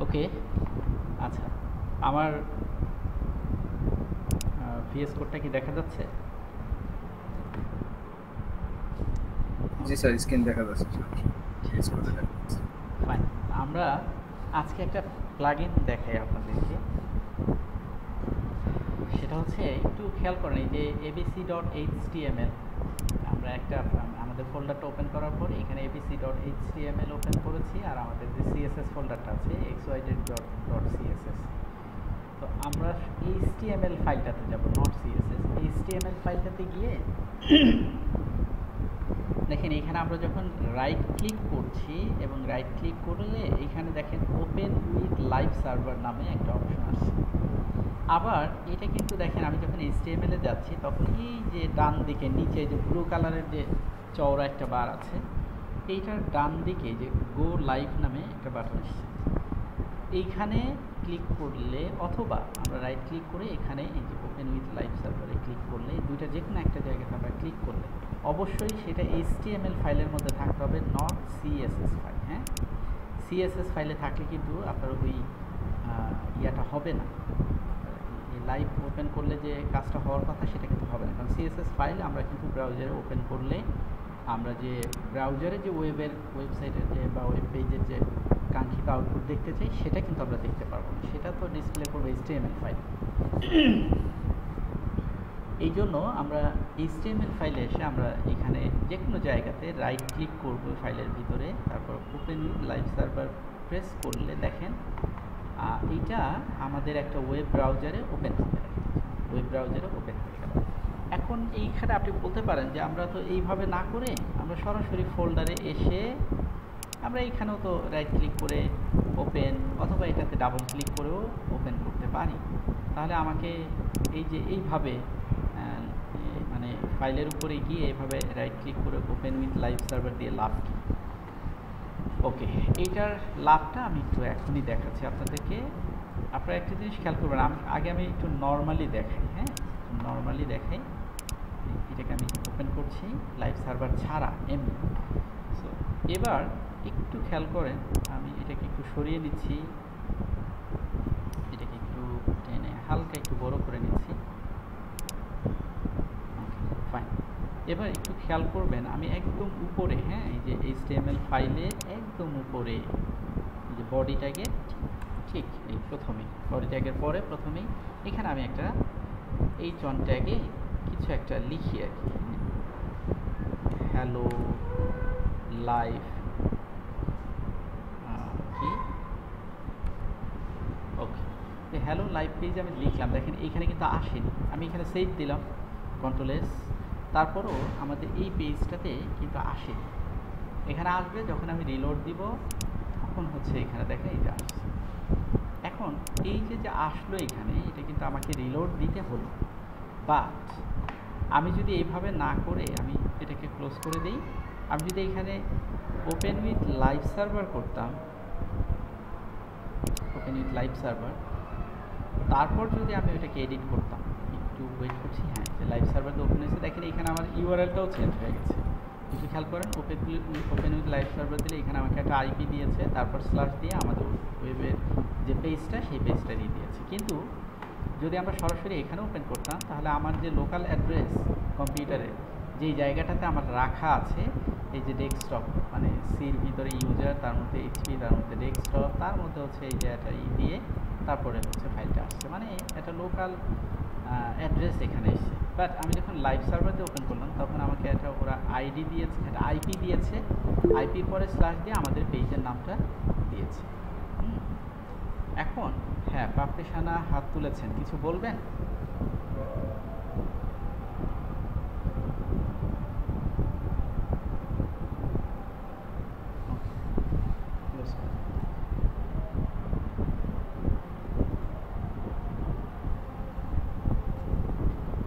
ওকে, আচ্ছা, আমার ভিএস কোডটা কি দেখা যাচ্ছে? জি স্যার, স্ক্রিন দেখা যাচ্ছে। ঠিক আছে, ফাইন। আমরা আজকে একটা প্লাগইন দেখাই আপনাদেরকে। সেটা হচ্ছে, একটু খেয়াল করেন, এই যে abc.html, আমরা একটা আমাদের ফোল্ডারটা ওপেন করার পর এখানে abc.html ওপেন করেছি, আর আমাদের যে সিএসএস ফোল্ডারটা আছে xyz.css। তো আমরা html ফাইলটাতে যাব, নট সিএসএস। html ফাইলটাতে গিয়ে দেখেন, এখানে আমরা যখন রাইট ক্লিক করছি এবং রাইট ক্লিক করলে এখানে দেখেন ওপেন উইথ লাইভ সার্ভার নামে একটা অপশন আছে। আবার এটা কিন্তু দেখেন, আমি যখন HTML এ যাচ্ছি তখন এই যে ডান দিকে নিচে যে ব্লু কালারের যে চওড়া একটা বার আছে, এইটার ডান দিকে যে গো লাইভ নামে একটা বাটন এসেছে। এইখানে ক্লিক করলে, অথবা আমরা রাইট ক্লিক করে এখানে এই যে ওপেন উইথ লাইভ সার্ভারে ক্লিক করলে, দুইটা যে কোনো একটা জায়গাতে আমরা ক্লিক করলে অবশ্যই সেটা HTML ফাইলের মধ্যে থাকতে হবে, নট CSS ফাইল। হ্যাঁ, CSS ফাইলে থাকলে কিন্তু আপনার ওই ইয়াটা হবে না, লাইভ ওপেন করলে যে কাজটা হওয়ার কথা সেটা কিন্তু হবে না, কারণ CSS ফাইল আমরা কিন্তু ব্রাউজারে ওপেন করলে আমরা যে ব্রাউজারে যে ওয়েবসাইটের যে বা ওয়েব পেজের যে কাঙ্ক্ষিত আউটপুট দেখতে চাই সেটা কিন্তু আমরা দেখতে পারবো না, সেটা তো ডিসপ্লে করবে HTML ফাইল। এই জন্য আমরা HTML ফাইলে এসে আমরা এখানে যে কোনো জায়গাতে রাইট ক্লিক করব ফাইলের ভিতরে, তারপর open with live server press করলে দেখেন এইটা আমাদের একটা ওয়েব ব্রাউজারে ওপেন হয়ে গেল, ওয়েব ব্রাউজারে ওপেন হয়ে গেল। এখন এইখানে আপনি বলতে পারেন যে আমরা তো এইভাবে না করে আমরা সরাসরি ফোল্ডারে এসে আমরা এইখানেও তো রাইট ক্লিক করে ওপেন, অথবা এটাতে ডাবল ক্লিক করেও ওপেন করতে পারি। তাহলে আমাকে এই যে এইভাবে মানে ফাইলের উপরে গিয়ে এভাবে রাইট ক্লিক করে ওপেন উইথ লাইভ সার্ভার দিয়ে লাভ কি? ওকে, এইটার লাভটা আমি একটু এখনই দেখাচ্ছি আপনাদেরকে। আপনারা একটা জিনিস খেয়াল করবেন, আগে আমি একটু নর্মালি দেখাই। হ্যাঁ, নর্মালি দেখাই। এটাকে আমি ওপেন করছি লাইভ সার্ভার ছাড়া এমনি। সো এবার একটু খেয়াল করেন, আমি এটাকে একটু সরিয়ে নিচ্ছি, এটাকে একটু টেনে হালকা একটু বড় করে নিচ্ছি। ফাইন, এবার একটু খেয়াল করবেন, আমি একদম উপরে, হ্যাঁ, এই যে HTML ফাইলের একদম উপরে এই যে বডি ট্যাগের ঠিক এই প্রথমেই, বডি ট্যাগের পরে প্রথমেই এখানে আমি একটা H1 ট্যাগে কিছু একটা লিখি আর কি, হ্যালো লাইভ কি, ওকে, হ্যালো লাইভ পেজ আমি লিখলাম। দেখেন এইখানে কিন্তু আসেনি, আমি এখানে সেভ দিলাম কন্ট্রোল-S, তারপরও আমাদের এই পেজটাতে কিন্তু আসেনি। এখানে আসবে যখন আমি রিলোড দিব, তখন হচ্ছে এখানে দেখেন এই যে আসছে। এখন এই যে আসলো এখানে, এটা কিন্তু আমাকে রিলোড দিতে হলো, বাট আমি যদি এইভাবে না করে আমি এটাকে ক্লোজ করে দিই, আমি যদি এখানে ওপেন উইথ লাইভ সার্ভার করতাম, ওপেন উইথ লাইভ সার্ভার, তারপর যদি আমি ওটাকে এডিট করতাম, একটু ওয়েট করছি, হ্যাঁ, যে লাইভ সার্ভারটা ওপেন হয়েছে, দেখেন এখানে আমার ইউআরএলটাও চেঞ্জ হয়ে গেছে। একটু খেয়াল করেন, ওপেন উইথ লাইভ সার্ভার দিলে এখানে আমাকে একটা আইপি দিয়েছে, তারপর স্ল্যাশ দিয়ে আমাদের ওয়েবের যে পেজটা সেই পেজটা দিয়ে দিয়েছে। কিন্তু যদি আমরা সরাসরি এখানে ওপেন করতাম, তাহলে আমার যে লোকাল অ্যাড্রেস কম্পিউটারে যেই জায়গাটাতে আমার রাখা আছে, এই যে ডেস্কটপ, মানে সির ভিতরে ইউজার, তার মধ্যে এইচপি, তার মধ্যে ডেস্কটপ, তার মধ্যে হচ্ছে এই যে একটা দিয়ে তারপরে হচ্ছে ফাইলটা আসছে, মানে একটা লোকাল অ্যাড্রেস এখানে এসছে। বাট আমি যখন লাইভ সার্ভার দিয়ে ওপেন করলাম, তখন আমাকে একটা ওরা আইডি দিয়েছে, একটা আইপি দিয়েছে, আইপি পরে স্ল্যাশ দিয়ে আমাদের পেজের নামটা দিয়েছে। এখন হ্যাঁ, পাপড়িসানা হাত তুলেছেন, কিছু বলবেন?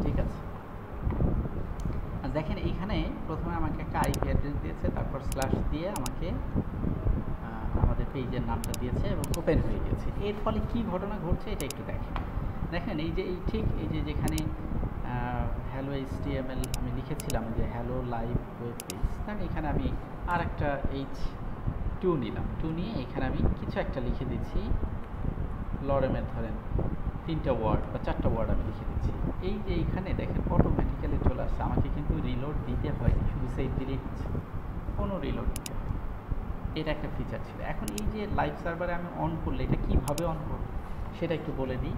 ঠিক আছে, দেখেন এইখানে প্রথমে আমাকে একটা আইপি অ্যাড্রেস দিয়েছে, তারপর স্ল্যাশ দিয়ে আমাকে আমাদের পেজের নামটা দিয়েছে এবং ওপেন হয়ে গেছে। এর ফলে কি ঘটনা ঘটছে এটা একটু দেখেন। দেখেন এই যে এই ঠিক এই যে যেখানে হ্যালো HTML আমি লিখেছিলাম যে হ্যালো লাইভ ওয়েব পেজ, তাহলে এখানে আমি আর একটা H2 2 নিলাম, 2 নিয়ে এখানে আমি কিছু একটা লিখে দিচ্ছি। লরেমের ধরেন 3টা ওয়ার্ড বা 4টা ওয়ার্ড আমি লিখে দিচ্ছি। এই যে এইখানে দেখেন অটোমেটিক্যালি চলে আসছে, আমাকে কিন্তু রিলোড দিতে হয়নি, শুধু সেভ দিলেই হচ্ছে, কোনো রিলোড দিতে হয়। এটা একটা ফিচার ছিল। এখন এই যে লাইভ সার্ভারে আমি অন করলে এটা কীভাবে অন করব সেটা একটু বলে দিই।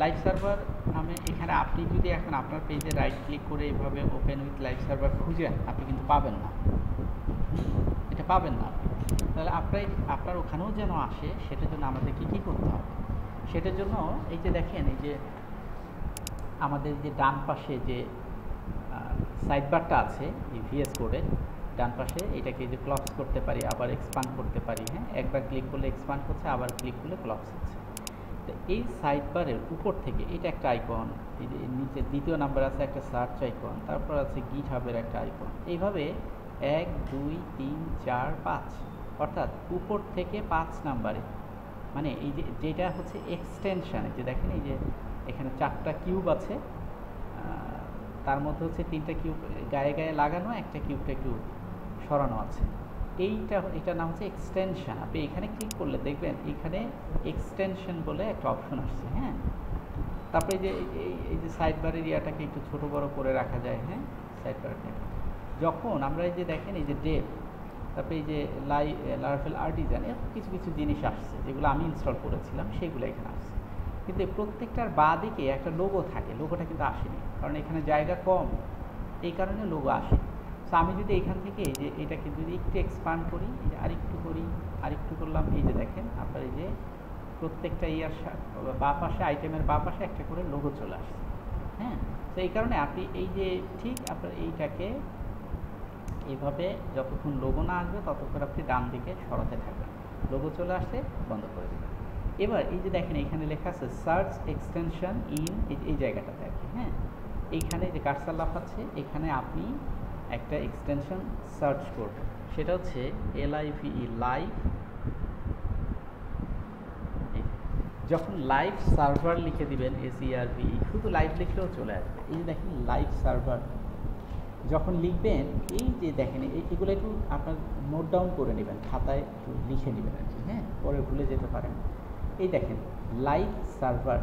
লাইভ সার্ভার আমি এখানে আপনি যদি এখন আপনার পেজে রাইট ক্লিক করে এভাবে ওপেন উইথ লাইভ সার্ভার খুঁজেন, আপনি কিন্তু পাবেন না, এটা পাবেন না। তাহলে আপনার ওখানেও যেন আসে, সেটার জন্য আমাদেরকে কী করতে হবে? সেটার জন্য এই যে দেখেন, এই যে আমাদের যে ডান পাশে যে সাইড বারটা আছে এই ভিএস কোডের ডান পাশে, এটাকে যে ক্লপস করতে পারি, আবার এক্সপান্ড করতে পারি। হ্যাঁ, একবার ক্লিক করলে এক্সপান্ড হচ্ছে, আবার ক্লিক করলে ক্লপস হচ্ছে। তো এই সাইড বারের উপর থেকে এটা একটা আইকন, এই যে নিচে দ্বিতীয় নাম্বার আছে একটা সার্চ আইকন, তারপর আছে গিটহাবের একটা আইকন। এইভাবে 1 2 3 4 5, অর্থাৎ উপর থেকে 5 নাম্বারে, মানে এই যে যেটা হচ্ছে এক্সটেনশন, এই যে দেখেন এই যে এখানে 4টা কিউব আছে, তার মধ্যে হচ্ছে 3টা কিউব গায়ে গায়ে লাগানো, একটা কিউবটা একটু সরানো আছে। এটার নাম হচ্ছে এক্সটেনশন। আপনি এখানে ক্লিক করলে দেখবেন এখানে এক্সটেনশন বলে একটা অপশন আসছে। হ্যাঁ, তারপরে যে এই যে সাইড বারের ইয়াটাকে একটু ছোট বড় করে রাখা যায়। হ্যাঁ, সাইড বারটা যখন আমরা এই যে দেখেন এই যে ডেপ, তারপরে এই যে লারাভেল আর্টিজান, এরকম কিছু কিছু জিনিস আসছে যেগুলো আমি ইনস্টল করেছিলাম, সেগুলো এখানে আসছে। কিন্তু প্রত্যেকটার বাঁ দিকে একটা লোগো থাকে, লোগোটা কিন্তু আসেনি, কারণ এখানে জায়গা কম, এই কারণে লোগো আসে। সো আমি যদি এখান থেকে এই যে এটাকে যদি একটু এক্সপান্ড করি, এই যে আরেকটু করি, আরেকটু করলাম, এই যে দেখেন আপনার এই যে প্রত্যেকটা ইয়ার বাঁ পাশে, আইটেমের বাঁ পাশে একটা করে লোগো চলে আসছে। হ্যাঁ, তো এই কারণে আপনি এই যে ঠিক আপনার এইটাকে এইভাবে যতক্ষণ লোগো না আসবে ততক্ষণ আপনি ডান দিকে সরাতে থাকবেন, লোগো চলে আসলে বন্ধ করে দেবেন। এবার এই যে দেখেন এখানে লেখা আছে সার্চ এক্সটেনশন ইন, এই জায়গাটাতে আর কি। হ্যাঁ, এইখানে যে কার্সার লাফাচ্ছে, এখানে আপনি একটা এক্সটেনশন সার্চ করবেন, সেটা হচ্ছে LIVE, লাইভ। যখন লাইভ সার্ভার লিখে দিবেন SERVE, শুধু লাইভ লিখলেও চলে আসবে। এই যে দেখেন লাইভ সার্ভার যখন লিখবেন, এই যে দেখেন এগুলো একটু আপনার নোট ডাউন করে নেবেন, খাতায় একটু লিখে নেবেন আর কি। হ্যাঁ, পরে ভুলে যেতে পারেন। এই দেখেন লাইভ সার্ভার,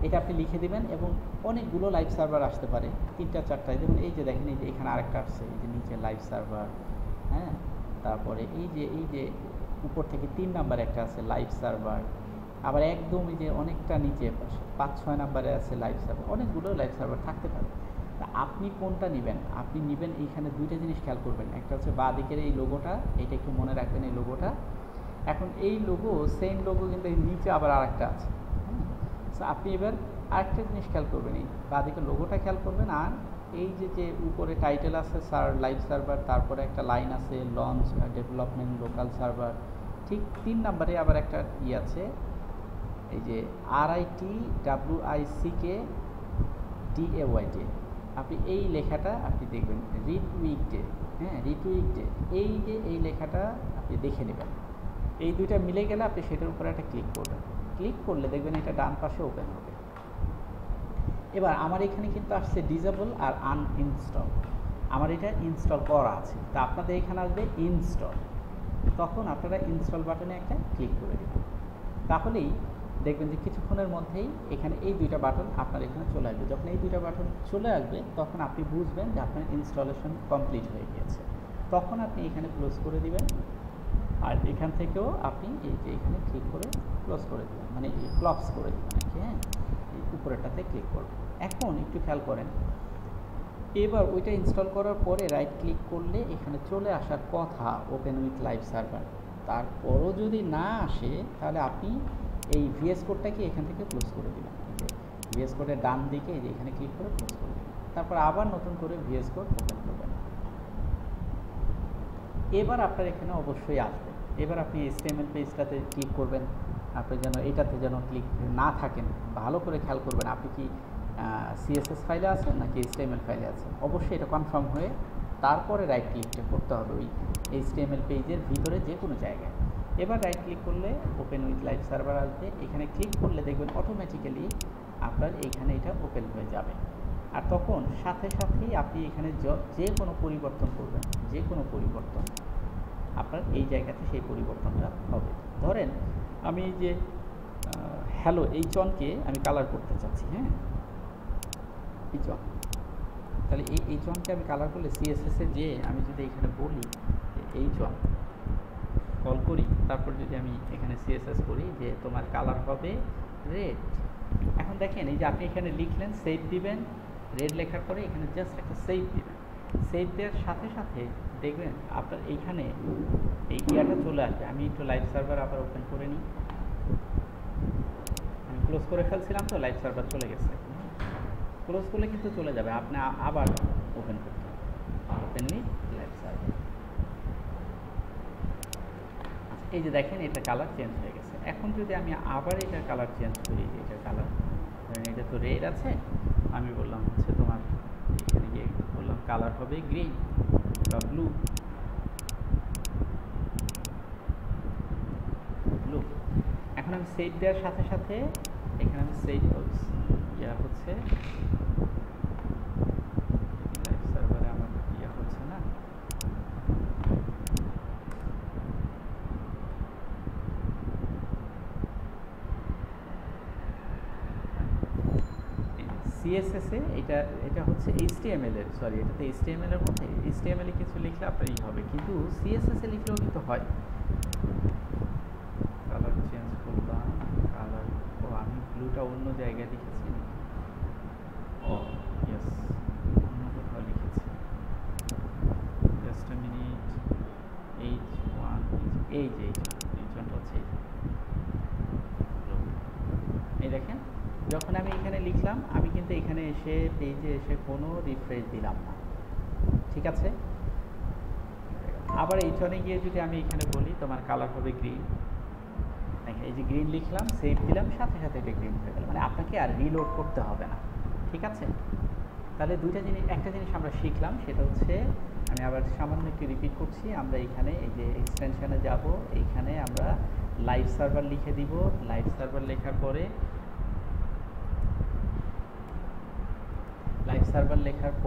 এটা আপনি লিখে দেবেন এবং অনেকগুলো লাইভ সার্ভার আসতে পারে, 3টা 4টা। যেমন এই যে দেখেন এই যে এখানে আরেকটা আসছে, এই যে নিচে লাইভ সার্ভার। হ্যাঁ, তারপরে এই যে উপর থেকে 3 নাম্বার একটা আছে লাইভ সার্ভার, আবার একদম এই যে অনেকটা নিচে 5-6 নাম্বারে আছে লাইভ সার্ভার। অনেকগুলো লাইভ সার্ভার থাকতে পারে। তা আপনি কোনটা নেবেন? আপনি নেবেন এইখানে 2টা জিনিস খেয়াল করবেন, একটা হচ্ছে বাঁ দিকের এই লোগোটা, এটা একটু মনে রাখবেন এই লোগোটা। এখন এই লোগো, সেম লোগো কিন্তু এই নিচে আবার আরেকটা আছে। সো আপনি এবার আরেকটা জিনিস খেয়াল করবেন, এই বাঁ দিকের লোগোটা খেয়াল করবেন, আর এই যে উপরে টাইটেল আছে লাইভ সার্ভার, তারপরে একটা লাইন আছে লঞ্চ ডেভেলপমেন্ট লোকাল সার্ভার, ঠিক 3 নাম্বারে আবার একটা আছে, এই যে RITWICKDAYD। আপনি এই লেখাটা আপনি দেখবেন রিটউইকডে। হ্যাঁ, রিটউইকডে, এই যে এই লেখাটা আপনি দেখে নেবেন। এই দুইটা মিলে গেলে আপনি সেটার উপরে একটা ক্লিক করবেন, ক্লিক করলে দেখবেন এটা ডান পাশে ওপেন হবে। এবার আমার এখানে কিন্তু আসছে ডিসেবল আর আনইনস্টল, আমার এটা ইনস্টল করা আছে। তা আপনাদের এখানে আসবে ইনস্টল, তখন আপনারা ইনস্টল বাটনে একটা ক্লিক করে দেবেন, তাহলেই দেখবেন যে কিছুক্ষণের মধ্যেই এখানে এই 2টা বাটন আপনার এখানে চলে আসবে। যখন এই 2টা বাটন চলে আসবে তখন আপনি বুঝবেন যে আপনার ইনস্টলেশন কমপ্লিট হয়ে গিয়েছে। তখন আপনি এখানে ক্লোজ করে দিবেন, আর এখান থেকেও আপনি এই যে এখানে ক্লিক করে ক্লোজ করে দেবেন, মানে ক্লপস করে দেবেন আর কি। হ্যাঁ, এই উপরেরটাতে ক্লিক করবেন। এখন একটু খেয়াল করেন, এবার ওইটা ইনস্টল করার পরে রাইট ক্লিক করলে এখানে চলে আসার কথা ওপেন উইথ লাইভ সার্ভার। তারপরও যদি না আসে তাহলে আপনি এই ভিএস কোডটাকে এখান থেকে ক্লোজ করে দেবেন। ভিএস কোডের ডান দিকে এই যে এখানে ক্লিক করে ক্লোজ করে দেবেন, তারপর আবার নতুন করে ভিএস কোড ওপেন করবেন। এবার আপনার এখানে অবশ্যই আসবে। এবার আপনি HTML পেজটাতে ক্লিক করবেন, আপনি যেন এটাতে যেন ক্লিক না থাকেন, ভালো করে খেয়াল করবেন আপনি কি CSS ফাইলে আছেন নাকি HTML ফাইলে আছেন। অবশ্যই এটা কনফার্ম হয়ে তারপরে রাইট ক্লিকটা করতে হবে ওই HTML পেজের ভিতরে যে কোনো জায়গায়। এবার রাইট ক্লিক করলে ওপেন উইথ লাইভ সার্ভার আসবে, এখানে ক্লিক করলে দেখবেন অটোমেটিক্যালি আপনার এইখানে এটা ওপেন হয়ে যাবে। আর তখন সাথে সাথেই আপনি এখানে যে কোনো পরিবর্তন করবেন, যে কোনো পরিবর্তন আপনার এই জায়গাতে সেই পরিবর্তনটা হবে। ধরেন আমি এই যে হ্যালো H1কে আমি কালার করতে চাচ্ছি, হ্যাঁ H1, তাহলে এই H1কে আমি কালার করলে CSS-এ যে আমি যদি এখানে বলি যে H1 কল করি, তারপর যদি আমি এখানে CSS করি যে তোমার কালার হবে রেড। এখন দেখেন এই যে আপনি এখানে লিখলেন, সেভ দিবেন, রেড লেখার পরে এখানে জাস্ট একটা সেভ দিবেন। সেভ দেওয়ার সাথে সাথে দেখবেন আপনার এইখানে এই ইয়াটা চলে আসবে। আমি একটু লাইভ সার্ভার আবার ওপেন করে নিই, আমি ক্লোজ করে ফেলছিলাম তো লাইভ সার্ভার চলে গেছে। ক্লোজ করলে কিন্তু চলে যাবে, আপনি আবার ওপেন করতে হবে, ওপেনলি লাইভ সার্ভার। এই যে দেখেন এটা কালার চেঞ্জ হয়ে গেছে। এখন যদি আমি আবার এটার কালার চেঞ্জ করি, এটার কালার ধরেন এটা তো রেড আছে, আমি বললাম হচ্ছে তোমার এখানে গিয়ে বললাম কালার হবে গ্রিন বা ব্লু, ব্লু। এখন আমি সেভ দেওয়ার সাথে সাথে এখানে আমি সেভ ইয়া হচ্ছে লাইভ সার্ভারে আমার ইয়া হচ্ছে না, CSS-এ এটা হচ্ছে HTML এর, সরি এটাতে HTML এর মধ্যে HTML-এ কিছু লিখলে আপনার ই হবে, কিন্তু CSS-এ লিখলেও কিন্তু হয়। কালার চেঞ্জ করলাম, কালার আমি ব্লুটা অন্য জায়গায় লিখেছি, ও ইয়েস অন্য কোথাও লিখেছি, জাস্ট আ মিনিট। H1 এই যে H1টা হচ্ছে এই দেখেন, যখন আমি এখানে লিখলাম আমি কিন্তু এখানে এসে পেজে এসে কোনো রিফ্রেশ দিলাম না, ঠিক আছে। আবার H1-এ গিয়ে যদি আমি এখানে বলি তোমার কালার হবে গ্রিন, এই যে গ্রিন লিখলাম, সেভ দিলাম, সাথে সাথে এটা গ্রিন হয়ে গেল, মানে আপনাকে আর রিলোড করতে হবে না, ঠিক আছে। তাহলে দুইটা জিনিস, একটা জিনিস আমরা শিখলাম, সেটা হচ্ছে আমি আবার সামান্য একটু রিপিট করছি। আমরা এখানে এই যে এক্সটেনশনে যাব, এইখানে আমরা লাইভ সার্ভার লিখে দিব। লাইভ সার্ভার লেখার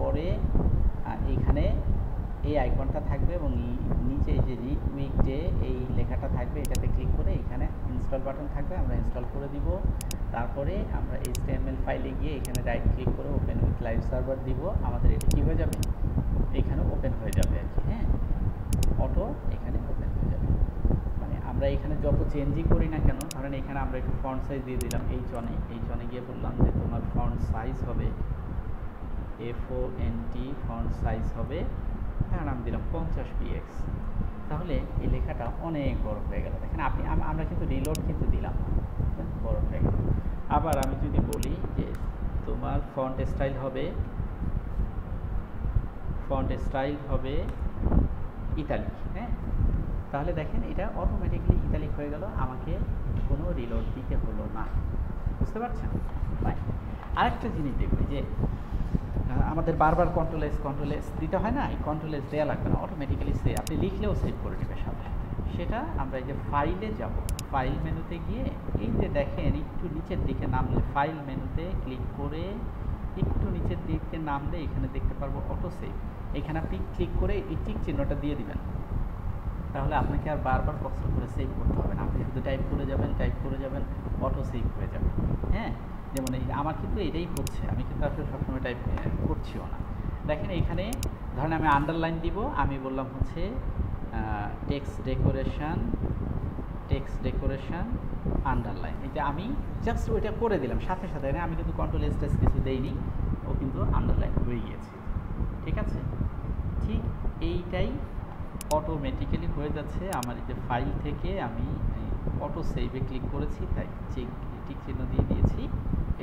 পরে এইখানে এই আইকনটা থাকবে এবং নিচে এই যে উইক ডে এই লেখাটা থাকবে, এটাতে ক্লিক করে এখানে ইনস্টল বাটন থাকবে, আমরা ইনস্টল করে দিব। তারপরে আমরা HTML ফাইলে গিয়ে এখানে রাইট ক্লিক করে ওপেন উইথ লাইভ সার্ভার দিব, আমাদের এটা কী হয়ে যাবে, এখানে ওপেন হয়ে যাবে আর কি, হ্যাঁ অটো এখানে ওপেন হয়ে যাবে। মানে আমরা এখানে যত চেঞ্জই করি না কেন, ধরেন এখানে আমরা একটু ফন্ট সাইজ দিয়ে দিলাম H1-এ গিয়ে বললাম যে তোমার ফন্ট সাইজ হবে FONT, ফন্ট সাইজ হবে, হ্যাঁ নাম দিলাম 50 px, তাহলে এই লেখাটা অনেক বড় হয়ে গেল। দেখেন আপনি আমরা কিন্তু রিলোড কিন্তু দিলাম, বড় হয়ে গেল। আবার আমি যদি বলি যে তোমার ফন্ট স্টাইল হবে ইতালিক, হ্যাঁ তাহলে দেখেন এটা অটোমেটিকলি ইতালিক হয়ে গেল, আমাকে কোনো রিলোড দিতে হলো না, বুঝতে পারছেন? আরেকটা জিনিস দেখবে যে আমাদের বারবার কন্ট্রোল এস দিতে হয় না, এই কন্ট্রোল এস দেওয়া লাগবে না, অটোমেটিক্যালি আপনি লিখলেও সেভ করে দেবে সাথে সাথে। সেটা আমরা এই যে ফাইলে যাব, ফাইল মেনুতে গিয়ে এই যে দেখেন একটু নিচের দিকে নামলে, ফাইল মেনুতে ক্লিক করে একটু নিচের দিকে নামলে এখানে দেখতে পারবো অটো সেভ। এখানে আপনি ক্লিক করে এই টিক চিহ্নটা দিয়ে দিবেন, তাহলে আপনাকে আর বারবার কষ্ট করে সেভ করতে হবে না, আপনি শুধু টাইপ করে যাবেন অটো সেভ হয়ে যাবে। হ্যাঁ যেমন এই আমার কিন্তু এটাই হচ্ছে, আমি কিন্তু আসলে সবসময় টাইপ করছিও না। দেখেন এখানে ধরেন আমি আন্ডারলাইন দিব, আমি বললাম হচ্ছে টেক্সট ডেকোরেশন আন্ডারলাইন, এটা আমি জাস্ট ওইটা করে দিলাম সাথে সাথে, আমি কিন্তু কন্ট্রোল এস কিছু দেইনি, ও কিন্তু আন্ডারলাইন হয়ে গিয়েছে, ঠিক আছে। ঠিক এইটাই অটোমেটিক্যালি হয়ে যাচ্ছে আমার এই যে ফাইল থেকে, আমি অটো সেভে ক্লিক করেছি, তাই টিক চিহ্ন দিয়ে দিয়েছি,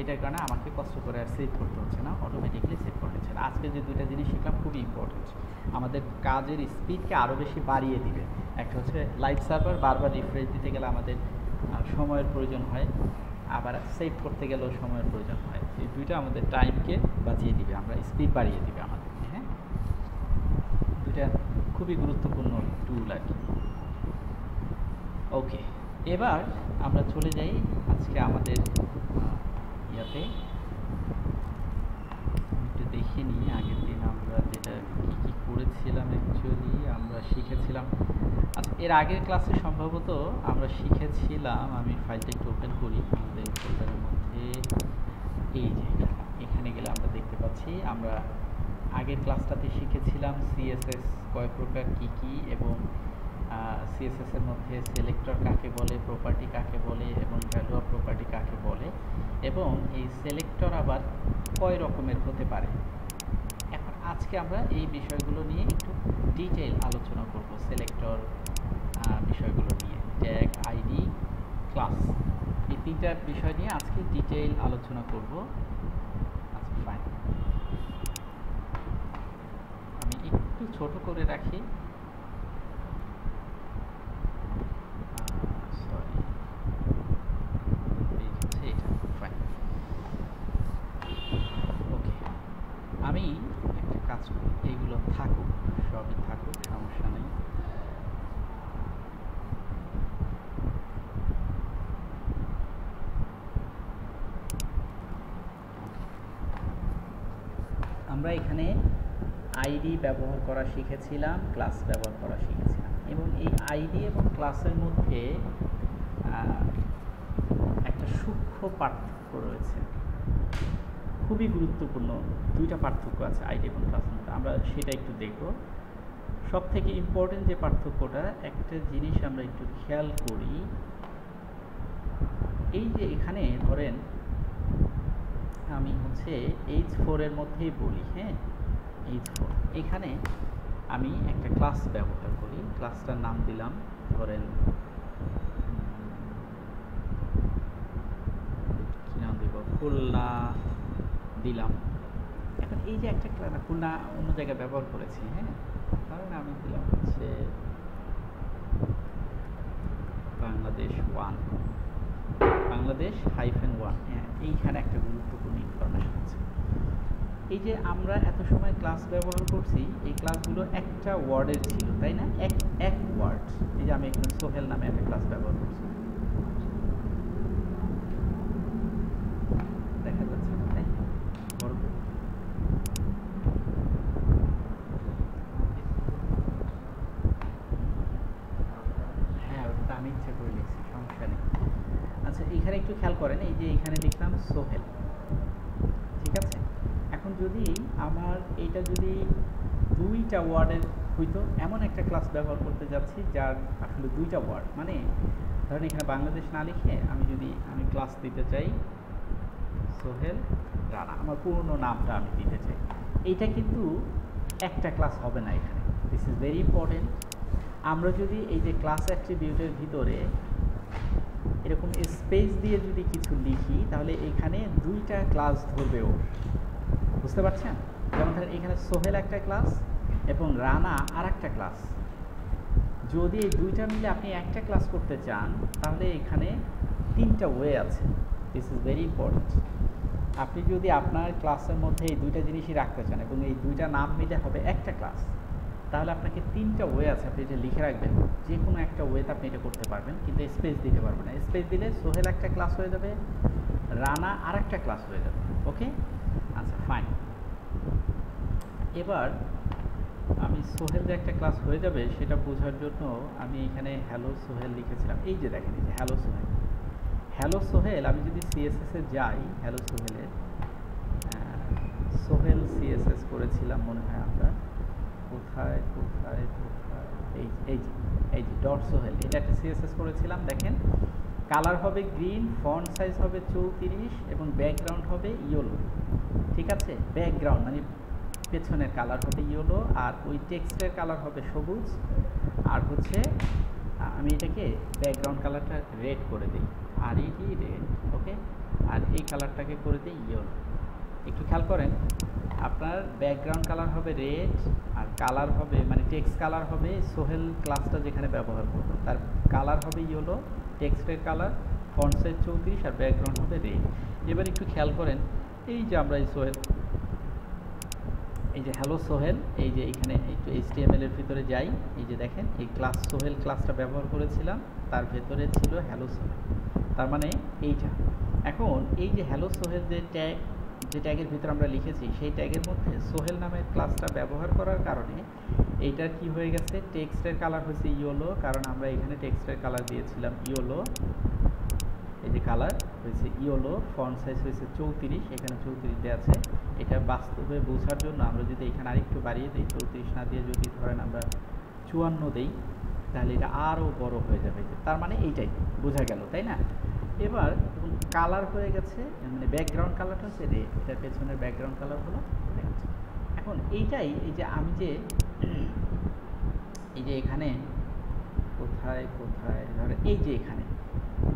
এটার কারণে আমাকে কষ্ট করে আর সেভ করতে হচ্ছে না, অটোমেটিক্যালি সেভ করে নিচ্ছে। আজকে যে দুইটা জিনিস শিখলাম খুবই ইম্পর্টেন্ট, আমাদের কাজের স্পিডকে আরও বেশি বাড়িয়ে দিবে। একটা হচ্ছে লাইভ সার্ভার, বারবার রিফ্রেশ দিতে গেলে আমাদের সময়ের প্রয়োজন হয়, আবার সেভ করতে গেলেও সময়ের প্রয়োজন হয়, এই দুইটা আমাদের টাইমকে বাঁচিয়ে দিবে, আমরা স্পিড বাড়িয়ে দিবে আমাদেরকে। হ্যাঁ দুইটা খুবই গুরুত্বপূর্ণ টুল আর কি। ওকে, এবার আমরা চলে যাই আজকে আমাদের ইয়াতে, একটু দেখে নিই আগের দিন আমরা যেটা কী করেছিলাম অ্যাকচুয়ালি আমরা শিখেছিলাম, আচ্ছা এর আগের ক্লাসে সম্ভবত আমরা শিখেছিলাম, আমি ফাইলটা একটু ওপেন করি আমাদের ফোল্ডারের মধ্যে, এই যে এখানে গেলে আমরা দেখতে পাচ্ছি আমরা আগের ক্লাসটাতে শিখেছিলাম সিএসএস কয় প্রকার কী কী, এবং সিএসএস এর মধ্যে সিলেক্টর কাকে বলে, প্রপার্টি কাকে বলে, এবং ভ্যালু অফ প্রপার্টি কাকে বলে, এবং এই সিলেক্টর আবার কয় রকমের হতে পারে। এখন আজকে আমরা এই বিষয়গুলো নিয়ে একটু ডিটেইল আলোচনা করব, সিলেক্টর বিষয়গুলো নিয়ে, ট্যাগ, আইডি, ক্লাস, এই তিনটা বিষয় নিয়ে আজকে ডিটেইল আলোচনা করব। আচ্ছা ফাইন, আমি একটু ছোট করে রাখি, সরি এই হচ্ছে এটা, ফাইন ওকে। আমি একটা কাজ করি, এইগুলো থাকুক, সবই থাকুক, সমস্যা নেই। আমরা এখানে আইডি ব্যবহার করা শিখেছিলাম, ক্লাস ব্যবহার করা শিখেছিলাম, এবং এই আইডি এবং ক্লাসের মধ্যে একটা সূক্ষ্ম পার্থক্য রয়েছে, খুবই গুরুত্বপূর্ণ দুইটা পার্থক্য আছে আইডি এবং ক্লাসের মধ্যে, আমরা সেটা একটু দেখব। সব থেকে ইম্পর্টেন্ট যে পার্থক্যটা, একটা জিনিস আমরা একটু খেয়াল করি, এই যে এখানে ধরেন আমি হচ্ছে H4 এর মধ্যেই বলি, হ্যাঁ H4, এখানে আমি একটা ক্লাস ব্যবহার করি, ক্লাসটার নাম দিলাম ধরেন কি নাম দিব, খুলনা দিলাম। এখন এই যে একটা খুলনা অন্য জায়গায় ব্যবহার করেছি, হ্যাঁ কারণ আমি দিলাম হচ্ছে বাংলাদেশ 1, বাংলাদেশ -1, হ্যাঁ এইখানে একটা গুরুত্বপূর্ণ ইনফরমেশন আছে। এই যে আমরা এত সময় ক্লাস ব্যবহার করছি, এই ক্লাসগুলো একটা ওয়ার্ডের ছিল, তাই না, এক ওয়ার্ড। এই যে আমি এখানে সোহেল নামে একটা ক্লাস ব্যবহার করছি, দেখা যাচ্ছে না, তাই বড় করে। হ্যাঁ ওটা আমি ইচ্ছা করে লিখছি, সমস্যা নেই। আচ্ছা এখানে একটু খেয়াল করেন, এই যে এখানে লিখলাম সোহেল, ঠিক আছে। এখন যদি আমার এইটা যদি দুইটা ওয়ার্ডের হইতো, এমন একটা ক্লাস ব্যবহার করতে যাচ্ছি যার আসলে দুইটা ওয়ার্ড, মানে ধরেন এখানে বাংলাদেশ না লিখে আমি ক্লাস দিতে চাই সোহেল রানা, আমার পুরনো নামটা আমি দিতে চাই, এইটা কিন্তু একটা ক্লাস হবে না এখানে। This is very important. আমরা যদি এই যে ক্লাস অ্যাট্রিবিউটের ভিতরে এরকম স্পেস দিয়ে যদি কিছু লিখি, তাহলে এখানে দুইটা ক্লাস ধরবে ও, বুঝতে পারছেন। যেমন ধরেন এখানে সোহেল একটা ক্লাস এবং রানা আর একটা ক্লাস, যদি এই দুইটা মিলে আপনি একটা ক্লাস করতে চান, তাহলে এখানে তিনটা ওয়ে আছে। This is very important. আপনি যদি আপনার ক্লাসের মধ্যে এই দুইটা জিনিসই রাখতে চান এবং এই দুইটা নাম মিলে হবে একটা ক্লাস, তাহলে আপনাকে তিনটা ওয়ে আছে, আপনি এটা লিখে রাখবেন, যে কোনো একটা ওয়েতে আপনি এটা করতে পারবেন, কিন্তু স্পেস দিতে পারবেন না। স্পেস দিলে সোহেল একটা ক্লাস হয়ে যাবে, রানা আর একটা ক্লাস হয়ে যাবে, ওকে। আচ্ছা ফাইন, এবার আমি সোহেল যে একটা ক্লাস হয়ে যাবে সেটা বোঝার জন্য আমি এখানে হ্যালো সোহেল লিখেছিলাম। এই যে দেখেন, এই যে হ্যালো সোহেল, হ্যালো সোহেল, আমি যদি সিএসএসে যাই, হ্যালো সোহেলের সোহেল সিএসএস করেছিলাম মনে হয় আমরা, কোথায় কোথায় কোথায়, এই যে ডট সোহেল, এটা একটা সিএসএস করেছিলাম। দেখেন কালার হবে গ্রিন, ফন্ট সাইজ হবে 34 এবং ব্যাকগ্রাউন্ড হবে ইয়েলো, ঠিক আছে। ব্যাকগ্রাউন্ড মানে পেছনের কালার হবে ইয়েলো, আর ওই টেক্সটের কালার হবে সবুজ, আর হচ্ছে আমি এটাকে ব্যাকগ্রাউন্ড কালারটা রেড করে দিই, আর এটি রেড, ওকে, আর এই কালারটাকে করে দিই ইয়েলো। একটু খেয়াল করেন, আপনার ব্যাকগ্রাউন্ড কালার হবে রেড, আর কালার হবে মানে টেক্সট কালার হবে, সোহেল ক্লাসটা যেখানে ব্যবহার করবো তার কালার হবে ইয়েলো, টেক্সটের কালার, ফন্ট সাইজ 34, আর ব্যাকগ্রাউন্ড হবে রেড। এবার একটু খেয়াল করেন, এই যে আমরা এই সোহেল, এই যে হ্যালো সোহেল, এই যে এখানে একটু HTML এর ভিতরে যাই, এই যে দেখেন এই ক্লাস সোহেল ক্লাসটা ব্যবহার করেছিলাম, তার ভেতরে ছিল হ্যালো সোহেল, তার মানে এইটা। এখন এই যে হ্যালো সোহেল যে ট্যাগ যে ট্যাগের ভিতরে আমরা লিখেছি সেই ট্যাগের মধ্যে সোহেল নামের ক্লাসটা ব্যবহার করার কারণে এইটার কি হয়ে গেছে, টেক্সটের কালার হয়েছে ইয়েলো, কারণ আমরা এখানে টেক্সটের কালার দিয়েছিলাম ইয়েলো। এই যে কালার হয়েছে ইয়েলো, ফন্ট সাইজ হয়েছে 34, এখানে 34 দেওয়া আছে। এটা বাস্তবে বোঝার জন্য আমরা যদি এখানে আরেকটু বাড়িয়ে দিই, 34 না দিয়ে যদি ধরেন আমরা 54 দিই, তাহলে এটা আরও বড় হয়ে যাবে। তার মানে এইটাই বোঝা গেল, তাই না? এবার কালার হয়ে গেছে, মানে ব্যাকগ্রাউন্ড কালারটা হচ্ছে রেড, এটার পেছনের ব্যাকগ্রাউন্ড কালার হলো রেড। এখন এইটাই, এই যে আমি যে এই যে এখানে কোথায় কোথায় ধরে এই যে এখানে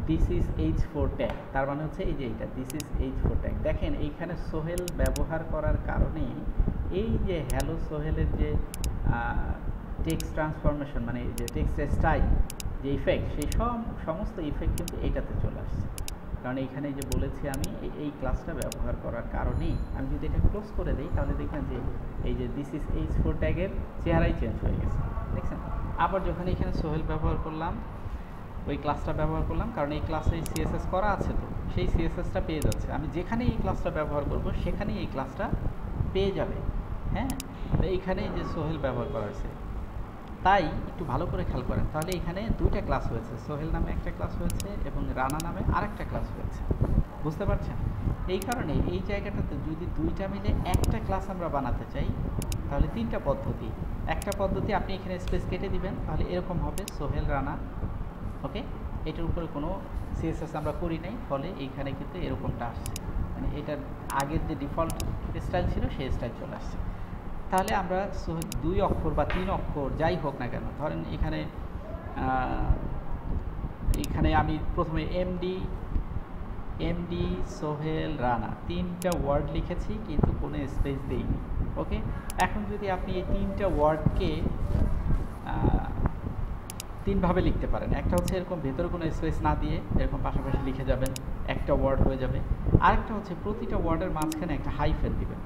দিস ইজ H4 ট্যাগ, তার মানে হচ্ছে এই যে এইটা দিস ইজ H4 ট্যাগ। দেখেন এইখানে সোহেল ব্যবহার করার কারণে এই যে হ্যালো সোহেলের যে টেক্সট ট্রান্সফরমেশন, মানে এই যে টেক্সটের স্টাইল যে ইফেক্ট, সেই সমস্ত ইফেক্ট কিন্তু এইটাতে চলে আসছে। কারণ এইখানে যে বলেছি আমি এই ক্লাসটা ব্যবহার করার কারণেই, আমি যদি এটা ক্লোজ করে দিই তাহলে দেখবেন যে এই যে দিস ইজ H4 ট্যাগের চেহারাই চেঞ্জ হয়ে গেছে, দেখছেন? আবার যখন এখানে সোহেল ব্যবহার করলাম, ওই ক্লাসটা ব্যবহার করলাম, কারণ এই ক্লাসে সিএসএস করা আছে, তো সেই সিএসএসটা পেয়ে যাচ্ছে। আমি যেখানেই এই ক্লাসটা ব্যবহার করব সেখানেই এই ক্লাসটা পেয়ে যাবে। হ্যাঁ, তো এইখানেই যে সোহেল ব্যবহার করা হয়েছে, তাই একটু ভালো করে খেয়াল করেন। তাহলে এখানে দুইটা ক্লাস হয়েছে, সোহেল নামে একটা ক্লাস হয়েছে এবং রানা নামে আরেকটা ক্লাস হয়েছে, বুঝতে পারছেন? এই কারণে এই জায়গাটাতে যদি দুইটা মিলে একটা ক্লাস আমরা বানাতে চাই, তাহলে তিনটা পদ্ধতি। একটা পদ্ধতি আপনি এখানে স্পেস কেটে দিবেন, তাহলে এরকম হবে সোহেল রানা। ওকে, এটার উপরে কোনো সিএসএস আমরা করি নাই, ফলে এইখানে কিন্তু এরকমটা আসছে, মানে এটার আগের যে ডিফল্ট স্টাইল ছিল সেই স্টাইল চলে আসছে। তাহলে আমরা 2 অক্ষর বা 3 অক্ষর যাই হোক না কেন, ধরেন এখানে আমি প্রথমে এমডি সোহেল রানা 3টা ওয়ার্ড লিখেছি, কিন্তু কোনো স্পেস দেইনি। ওকে, এখন যদি আপনি এই 3টা ওয়ার্ডকে 3 ভাবে লিখতে পারেন। একটা হচ্ছে এরকম ভেতরে কোনো স্পেস না দিয়ে এরকম পাশাপাশি লিখে যাবেন, একটা ওয়ার্ড হয়ে যাবে। আরেকটা হচ্ছে প্রতিটা ওয়ার্ডের মাঝখানে একটা হাইফেন দিবেন,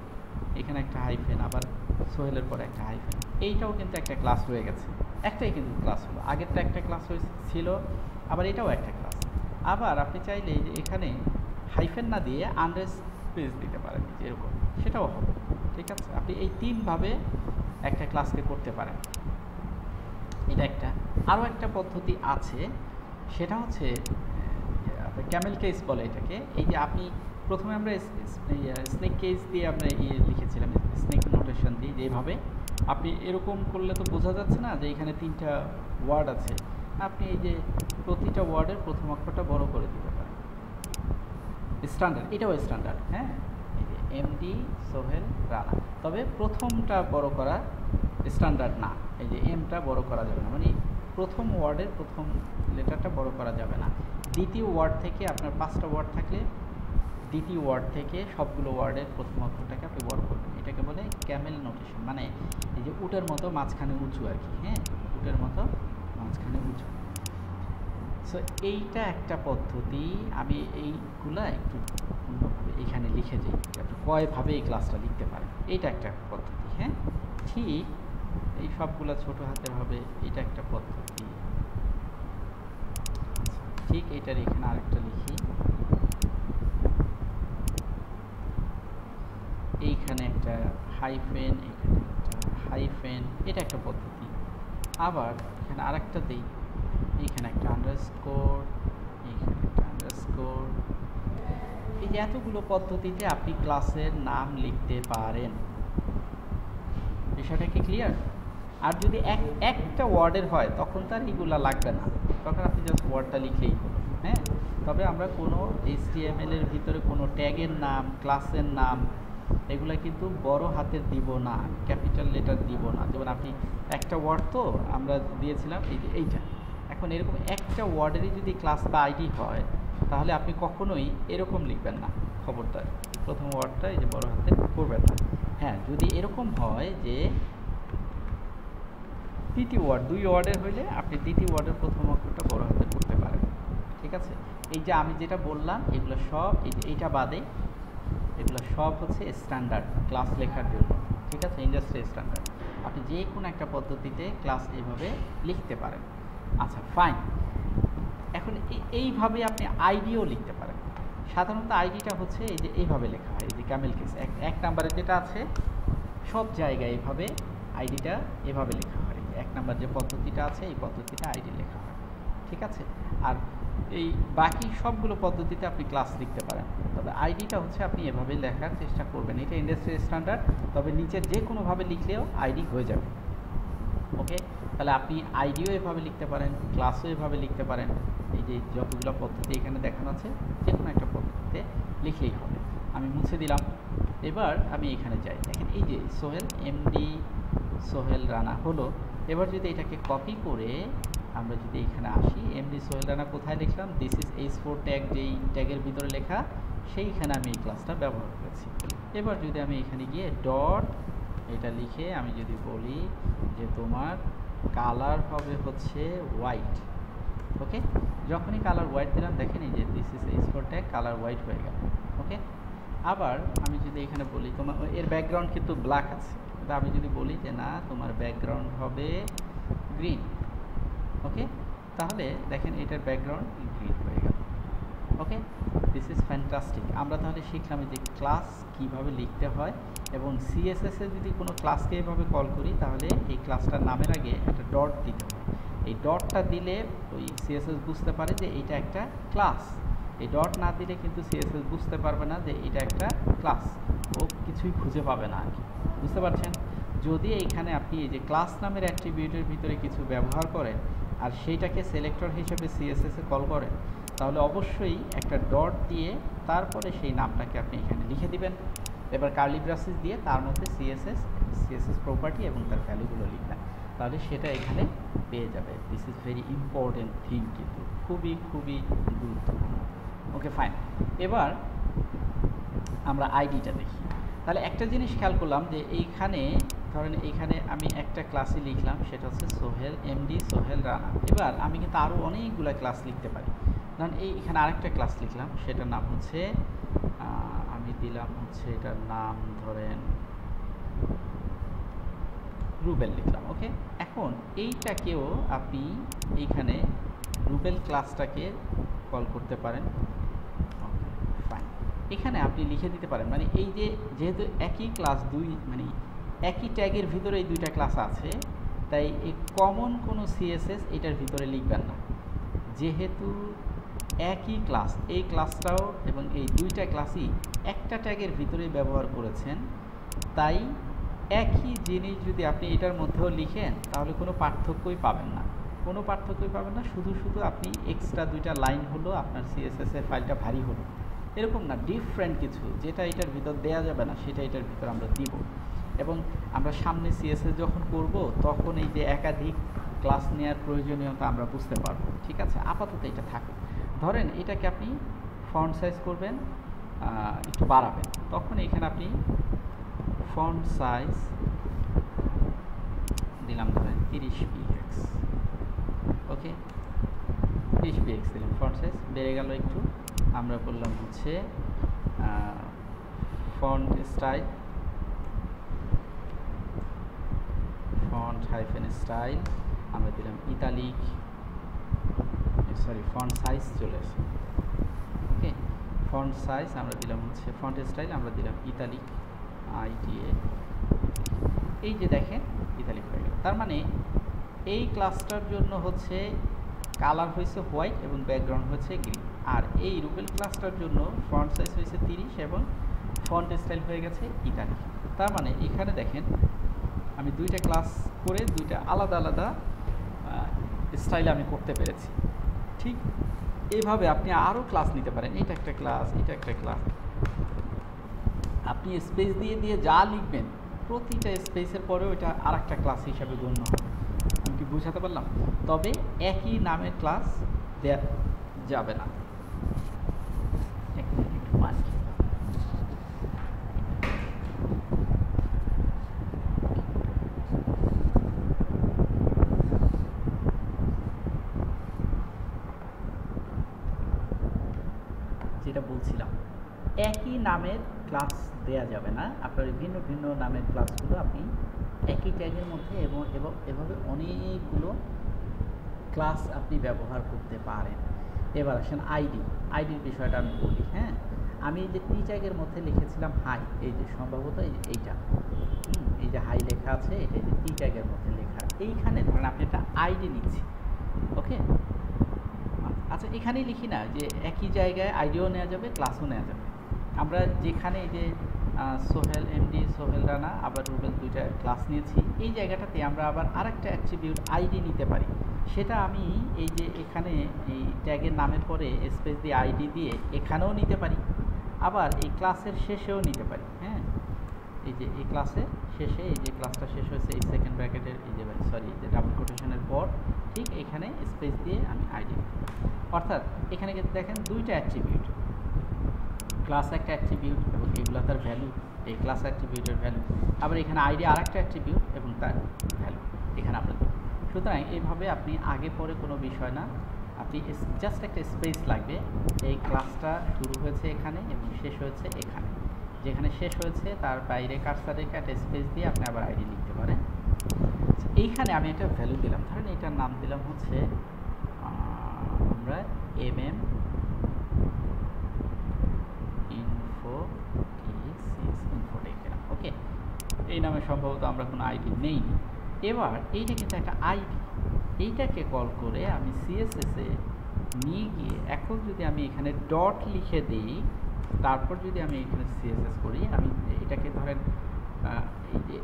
এখানে একটা হাইফেন, আবার সোহেলের পরে একটা হাইফেন। এইটাও কিন্তু একটা ক্লাস হয়ে গেছে, একটাই কিন্তু ক্লাস হলো। আগেরটা একটা ক্লাস ছিল, আবার এটাও একটা ক্লাস। আবার আপনি চাইলে যে এখানে হাইফেন না দিয়ে আন্ডারস্পেস দিতে পারেন, যেরকম, সেটাও হবে। ঠিক আছে, আপনি এই 3 ভাবে একটা ক্লাসকে করতে পারেন। এটা একটা। আরও একটা পদ্ধতি আছে, সেটা হচ্ছে ক্যামেল কেস বলে এটাকে। এই যে আপনি প্রথমে আমরা স্নেক কেস দিয়ে আমরা লিখেছিলাম, স্নেক নোটেশন দিয়ে, যেভাবে আপনি এরকম করলে তো বোঝা যাচ্ছে না যে এখানে 3টা ওয়ার্ড আছে। আপনি এই যে প্রতিটা ওয়ার্ডের প্রথম অক্ষরটা বড় করে দিতে পারেন, স্ট্যান্ডার্ড, এটাও স্ট্যান্ডার্ড। হ্যাঁ, এই যে এমডি সোহেল রানা, তবে প্রথমটা বড় করা স্ট্যান্ডার্ড না। এই যে এমটা বড় করা যাবে না, মানে প্রথম ওয়ার্ডের প্রথম লেটারটা বড় করা যাবে না। দ্বিতীয় ওয়ার্ড থেকে আপনার 5টা ওয়ার্ড থাকলে দ্বিতীয় ওয়ার্ড থেকে সবগুলো ওয়ার্ডের প্রথম অক্ষরটাকে আপনি বড় করবেন। এটাকে বলে ক্যামেল নোটেশন, মানে এই যে উটের মতো মাঝখানে উঁচু আর কি। হ্যাঁ, উটের মতো মাঝখানে উঁচু। সো এইটা একটা পদ্ধতি। আমি এইগুলা একটু অন্যভাবে এখানে লিখে যাই, আপনি কয়ভাবে এই ক্লাসটা লিখতে পারেন। এইটা একটা পদ্ধতি। হ্যাঁ, ঠিক এই সবগুলা ছোট হাতের হবে, এটা একটা পদ্ধতি। ঠিক এটার এখানে আরেকটা লিখি, এইখানে একটা হাইফেন, এখানে একটা হাইফেন, এটা একটা পদ্ধতি। আবার এখানে আরেকটা দিই, এইখানে একটা আন্ডারস্কোর, এইখানে একটা আন্ডারস্কোর। এই যে এতগুলো পদ্ধতিতে আপনি ক্লাসের নাম লিখতে পারেন। বিষয়টা কি ক্লিয়ার? আর যদি একটা ওয়ার্ডের হয় তখন তার এইগুলা লাগবে না, তখন আপনি জাস্ট ওয়ার্ডটা লিখলেই হলো। হ্যাঁ, তবে আমরা কোনো HTML এর ভিতরে কোনো ট্যাগের নাম, ক্লাসের নাম, এগুলা কিন্তু বড় হাতের দিব না, ক্যাপিটাল লেটার দিব না। যেমন আপনি একটা ওয়ার্ড তো আমরা দিয়েছিলাম এই যে এইটা, এখন এরকম একটা ওয়ার্ডেরই যদি ক্লাস বা আইডি হয়, তাহলে আপনি কখনোই এরকম লিখবেন না, খবরদার। প্রথম ওয়ার্ডটা এই যে বড় হাতে করবেন না। হ্যাঁ, যদি এরকম হয় যে দ্বিতীয় ওয়ার্ড, 2 ওয়ার্ডের হইলে আপনি দ্বিতীয় ওয়ার্ডের প্রথম অক্ষরটা বড় হাতে করতে পারেন। ঠিক আছে, এই যে আমি যেটা বললাম এগুলো সব, এই যে এইটা বাদে এগুলো সব হচ্ছে স্ট্যান্ডার্ড ক্লাস লেখার জন্য। ঠিক আছে, ইন্ডাস্ট্রি স্ট্যান্ডার্ড। আপনি যে কোনো একটা পদ্ধতিতে ক্লাস এইভাবে লিখতে পারেন। আচ্ছা, ফাইন। এখন এইভাবে আপনি আইডিও লিখতে পারেন। সাধারণত আইডিটা হচ্ছে এই যে এইভাবে লেখা হয়, এই যে ক্যামেল কেস এক নাম্বারে যেটা আছে সব জায়গায় এইভাবে আইডিটা এভাবে লেখা হয়। এক নাম্বার যে পদ্ধতিটা আছে এই পদ্ধতিতে আইডি লেখা হয়, ঠিক আছে। আর এই বাকি সবগুলো পদ্ধতিতে আপনি ক্লাস লিখতে পারেন, তবে আইডিটা হচ্ছে আপনি এভাবে লেখার চেষ্টা করবেন। এটা ইন্ডাস্ট্রি স্ট্যান্ডার্ড, তবে নিচের যে কোনোভাবে লিখলেও আইডি হয়ে যাবে। ওকে, তাহলে আপনি আইডিও এভাবে লিখতে পারেন, ক্লাসও এভাবে লিখতে পারেন। এই যে যতগুলো পদ্ধতি এখানে দেখানো আছে যে কোনো একটা পদ্ধতিতে লিখলেই হবে। আমি মুছে দিলাম। এবার আমি এখানে যাই, দেখেন এই যে সোহেল এমডি সোহেল রানা হলো। এবার যদি এটাকে কপি করে আমরা যদি এখানে আসি, এমডি সোহেল রানা কোথায় লিখলাম, দিস ইজ H4 ট্যাগ, যেই ট্যাগের ভিতরে লেখা সেইখানে আমি এই ক্লাসটা ব্যবহার করেছি। এবার যদি আমি এখানে গিয়ে ডট এটা লিখে আমি যদি বলি যে তোমার কালার হবে হচ্ছে হোয়াইট, ওকে, যখনই কালার হোয়াইট দিলাম দেখেন এই যে this is H4 tag, colour white হয়ে গেল। ওকে, আবার আমি যদি এখানে বলি তোমার এর ব্যাকগ্রাউন্ড কিন্তু ব্ল্যাক আছে, কিন্তু আমি যদি বলি যে না তোমার ব্যাকগ্রাউন্ড হবে গ্রিন, ওকে, তাহলে দেখেন এটার ব্যাকগ্রাউন্ড গ্রিন হয়ে গেল। ওকে, দিস ইজ ফ্যান্টাস্টিক। আমরা তাহলে শিখলাম যে ক্লাস কিভাবে লিখতে হয়, এবং সিএসএস এর যদি কোনো ক্লাসকে এভাবে কল করি তাহলে এই ক্লাসটার নামের আগে একটা ডট দিতে হয়। এই ডটটা দিলে ওই সিএসএস বুঝতে পারে যে এটা একটা ক্লাস। এই ডট না দিলে কিন্তু সিএসএস বুঝতে পারবে না যে এটা একটা ক্লাস, ও কিছুই খুঁজে পাবে না আর কি, বুঝতে পারছেন। যদি এইখানে আপনি এই যে ক্লাস নামের অ্যাট্রিবিউটের ভিতরে কিছু ব্যবহার করেন আর সেইটাকে সিলেক্টর হিসেবে সিএসএস এ কল করেন, তাহলে অবশ্যই একটা ডট দিয়ে তারপরে সেই নামটাকে আপনি এখানে লিখে দিবেন। এবার কার্লি ব্রাসেস দিয়ে তার মধ্যে সিএসএস প্রপার্টি এবং তার ভ্যালুগুলো লিখবেন, তাহলে সেটা এখানে পেয়ে যাবে। This is very important thing, কিন্তু খুবই খুবই গুরুত্বপূর্ণ। ওকে ফাইন, এবার আমরা আইডিটা দেখি। তাহলে একটা জিনিস খেয়াল করলাম যে এইখানে ধরেন এইখানে আমি একটা ক্লাসই লিখলাম, সেটা হচ্ছে সোহেল এমডি সোহেল রানা। এবার আমি কিন্তু আরও অনেকগুলো ক্লাস লিখতে পারি। ধরেন এখানে আরেকটা ক্লাস লিখলাম, সেটার নাম হচ্ছে আমি দিলাম হচ্ছে এটার নাম ধরেন রুবেল লিখলাম। ওকে, এখন এইটাকেও আপনি এইখানে রুবেল ক্লাসটাকে কল করতে পারেন। ফাইন, এখানে আপনি লিখে দিতে পারেন, মানে এই যে যেহেতু একই ক্লাস মানে একই ট্যাগের ভিতরে এই দুইটা ক্লাস আছে, তাই এই কমন কোনো সিএসএস এটার ভিতরে লিখবেন না। যেহেতু একই ক্লাস, এই ক্লাসটাও এবং এই দুইটা ক্লাসই একটা ট্যাগের ভিতরেই ব্যবহার করেছেন, তাই একই জিনিস যদি আপনি এটার মধ্যেও লিখেন তাহলে কোনো পার্থক্যই পাবেন না, শুধু আপনি এক্সট্রা দুইটা লাইন হলো আপনার সিএসএস এর ফাইলটা ভারী হলো, এরকম না। ডিফারেন্ট কিছু যেটা এটার ভিতর দেওয়া যাবে না সেটা এটার ভিতর আমরা দিব। এবং আমরা সামনে সিএসএস যখন করব তখন এই যে একাধিক ক্লাস নেওয়ার প্রয়োজনীয়তা আমরা বুঝতে পারবো, ঠিক আছে। আপাতত এটা থাকুক। ধরেন এটাকে আপনি ফন্ট সাইজ করবেন, একটু বাড়াবেন, তখন এখানে আপনি ফন্ট সাইজ দিলাম ধরেন 30 px, ওকে, 30 px দিলাম, ফন্ট সাইজ বেড়ে গেল একটু। আমরা বললাম হচ্ছে font style, font hyphen style আমরা দিলাম ইতালিক, সরি ফন্ট সাইজ চলে আসে, ওকে, ফন্ট সাইজ আমরা দিলাম হচ্ছে ফন্ট স্টাইল আমরা দিলাম ইতালিক ITA। এই যে দেখেন ইতালিক হয়ে গেল, তার মানে এই ক্লাসটার জন্য হচ্ছে কালার হয়েছে হোয়াইট এবং ব্যাকগ্রাউন্ড হচ্ছে গ্রিন, আর এই রুবেল ক্লাসটার জন্য ফন্ট সাইজ হয়েছে 30 এবং ফন্ট স্টাইল হয়ে গেছে ইতালিক। তার মানে এখানে দেখেন আমি দুইটা ক্লাস করে দুইটা আলাদা আলাদা স্টাইলে আমি করতে পেরেছি। ঠিক এইভাবে আপনি আরও ক্লাস নিতে পারেন, এটা একটা ক্লাস, এটা একটা ক্লাস। আপনি স্পেস দিয়ে দিয়ে যা লিখবেন প্রতিটা স্পেসের পরেও এটা আর একটা ক্লাস হিসাবে গণ্য হবে। আমি কি বুঝাতে পারলাম? তবে একই নামের ক্লাস দেওয়া যাবে না। যেটা বলছিলাম, একই নামের ক্লাস দেয়া যাবে না। আপনার ভিন্ন ভিন্ন নামের ক্লাসগুলো আপনি একই ট্যাগের মধ্যে এবং এভাবে অনেকগুলো ক্লাস আপনি ব্যবহার করতে পারেন। এবার আসেন আইডির বিষয়টা আমি বলি। হ্যাঁ, আমি এই যে টি ট্যাগের মধ্যে লিখেছিলাম হাই, এই যে সম্ভবত এইটা, এই যে হাই লেখা আছে, এটা এই যে টি ট্যাগের মধ্যে লেখা। এইখানে ধরেন আপনি একটা আইডি নিচ্ছি, ওকে। আচ্ছা, এখানেই লিখি না যে একই জায়গায় আইডিও নেওয়া যাবে, ক্লাসও নেওয়া যাবে। আমরা যেখানে এই যে সোহেল এমডি, সোহেল রানা, আবার রুবেল, দুইটা ক্লাস নিয়েছি, এই জায়গাটাতে আমরা আবার আরেকটা অ্যাট্রিবিউট আইডি নিতে পারি। সেটা আমি এই যে এখানে এই ট্যাগের নামের পরে স্পেস দিয়ে আইডি দিয়ে এখানেও নিতে পারি, আবার এই ক্লাসের শেষেও নিতে পারি। হ্যাঁ, এই যে এই ক্লাসের শেষে, এই যে ক্লাসটা শেষ হয়েছে এই সেকেন্ড ব্র্যাকেটের এই যে সরি যে ডাবল কোটেশনের পর ঠিক এখানে স্পেস দিয়ে আমি আইডি নিতে পারি। অর্থাৎ এখানে কিন্তু দেখেন দুইটা অ্যাট্রিবিউট, ক্লাস একটা অ্যাট্রিবিউট এবং এগুলো তার ভ্যালু, এই ক্লাস অ্যাট্রিবিউটের ভ্যালু, আবার এখানে আইডি আর একটা অ্যাট্রিবিউট এবং তার ভ্যালু এখানে আমরা দিই। সুতরাং এইভাবে আপনি আগে পরে কোনো বিষয় না, আপনি জাস্ট একটা স্পেস লাগবে। এই ক্লাসটা শুরু হয়েছে এখানে এবং শেষ হয়েছে এখানে, যেখানে শেষ হয়েছে তার বাইরে কার্সার রেখে একটা স্পেস দিয়ে আপনি আবার আইডি লিখতে পারেন। এইখানে আমি একটা ভ্যালু দিলাম, ধরেন এটার নাম দিলাম হচ্ছে আমরা ইনফোটেক দিলাম, ওকে। এই নামে সম্ভবত আমরা কোনো আইডি নেই। এবার এইটা কিন্তু একটা আইডি, এইটাকে কল করে আমি সিএসএসে নিয়ে গিয়ে এখন যদি আমি এখানে ডট লিখে দিই, তারপর যদি আমি এখানে সিএসএস করি, আমি এটাকে ধরেন এই যে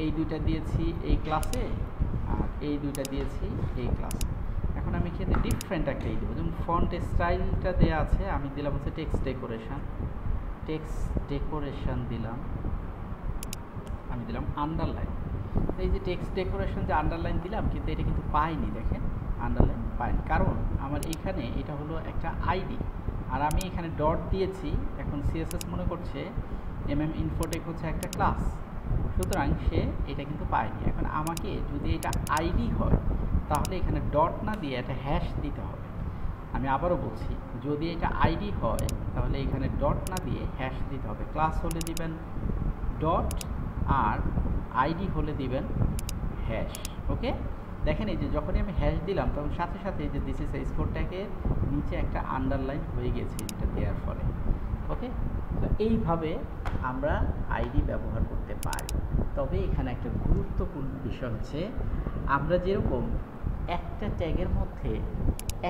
এই দুইটা দিয়েছি এই ক্লাসে আর এই দুইটা দিয়েছি এই ক্লাসে। এখন আমি এখানে ডিফারেন্ট একটা এই দেবো, যেমন ফন্ট স্টাইলটা দেওয়া আছে, আমি দিলাম হচ্ছে টেক্সট ডেকোরেশন দিলাম, আমি দিলাম আন্ডারলাইন। এই যে টেক্সট ডেকোরেশন যে আন্ডারলাইন দিলাম, কিন্তু এটা কিন্তু পাইনি, দেখেন আন্ডারলাইন পাইনি, কারণ আমার এখানে এটা হলো একটা আইডি আর আমি এখানে ডট দিয়েছি। এখন সিএসএস মনে করছে ইনফোটেক হচ্ছে একটা ক্লাস, সুতরাং সে এটা কিন্তু পায়নি। এখন আমাকে যদি এটা আইডি হয় তাহলে এখানে ডট না দিয়ে একটা হ্যাশ দিতে হবে। আমি আবারও বলছি, যদি এটা আইডি হয় তাহলে এখানে ডট না দিয়ে হ্যাশ দিতে হবে। ক্লাস হলে দিবেন ডট আর আইডি হলে দিবেন হ্যাশ, ওকে। দেখেন এই যে যখনই আমি হ্যাশ দিলাম তখন সাথে সাথে এই যে দিস ইজ স্কোরটাকে নিচে একটা আন্ডারলাইন হয়ে গেছে এটা দেওয়ার ফলে, ওকে। তো এইভাবে আমরা আইডি ব্যবহার করতে পারি। তবে এখানে একটা গুরুত্বপূর্ণ বিষয় হচ্ছে, আমরা যেরকম একটা ট্যাগের মধ্যে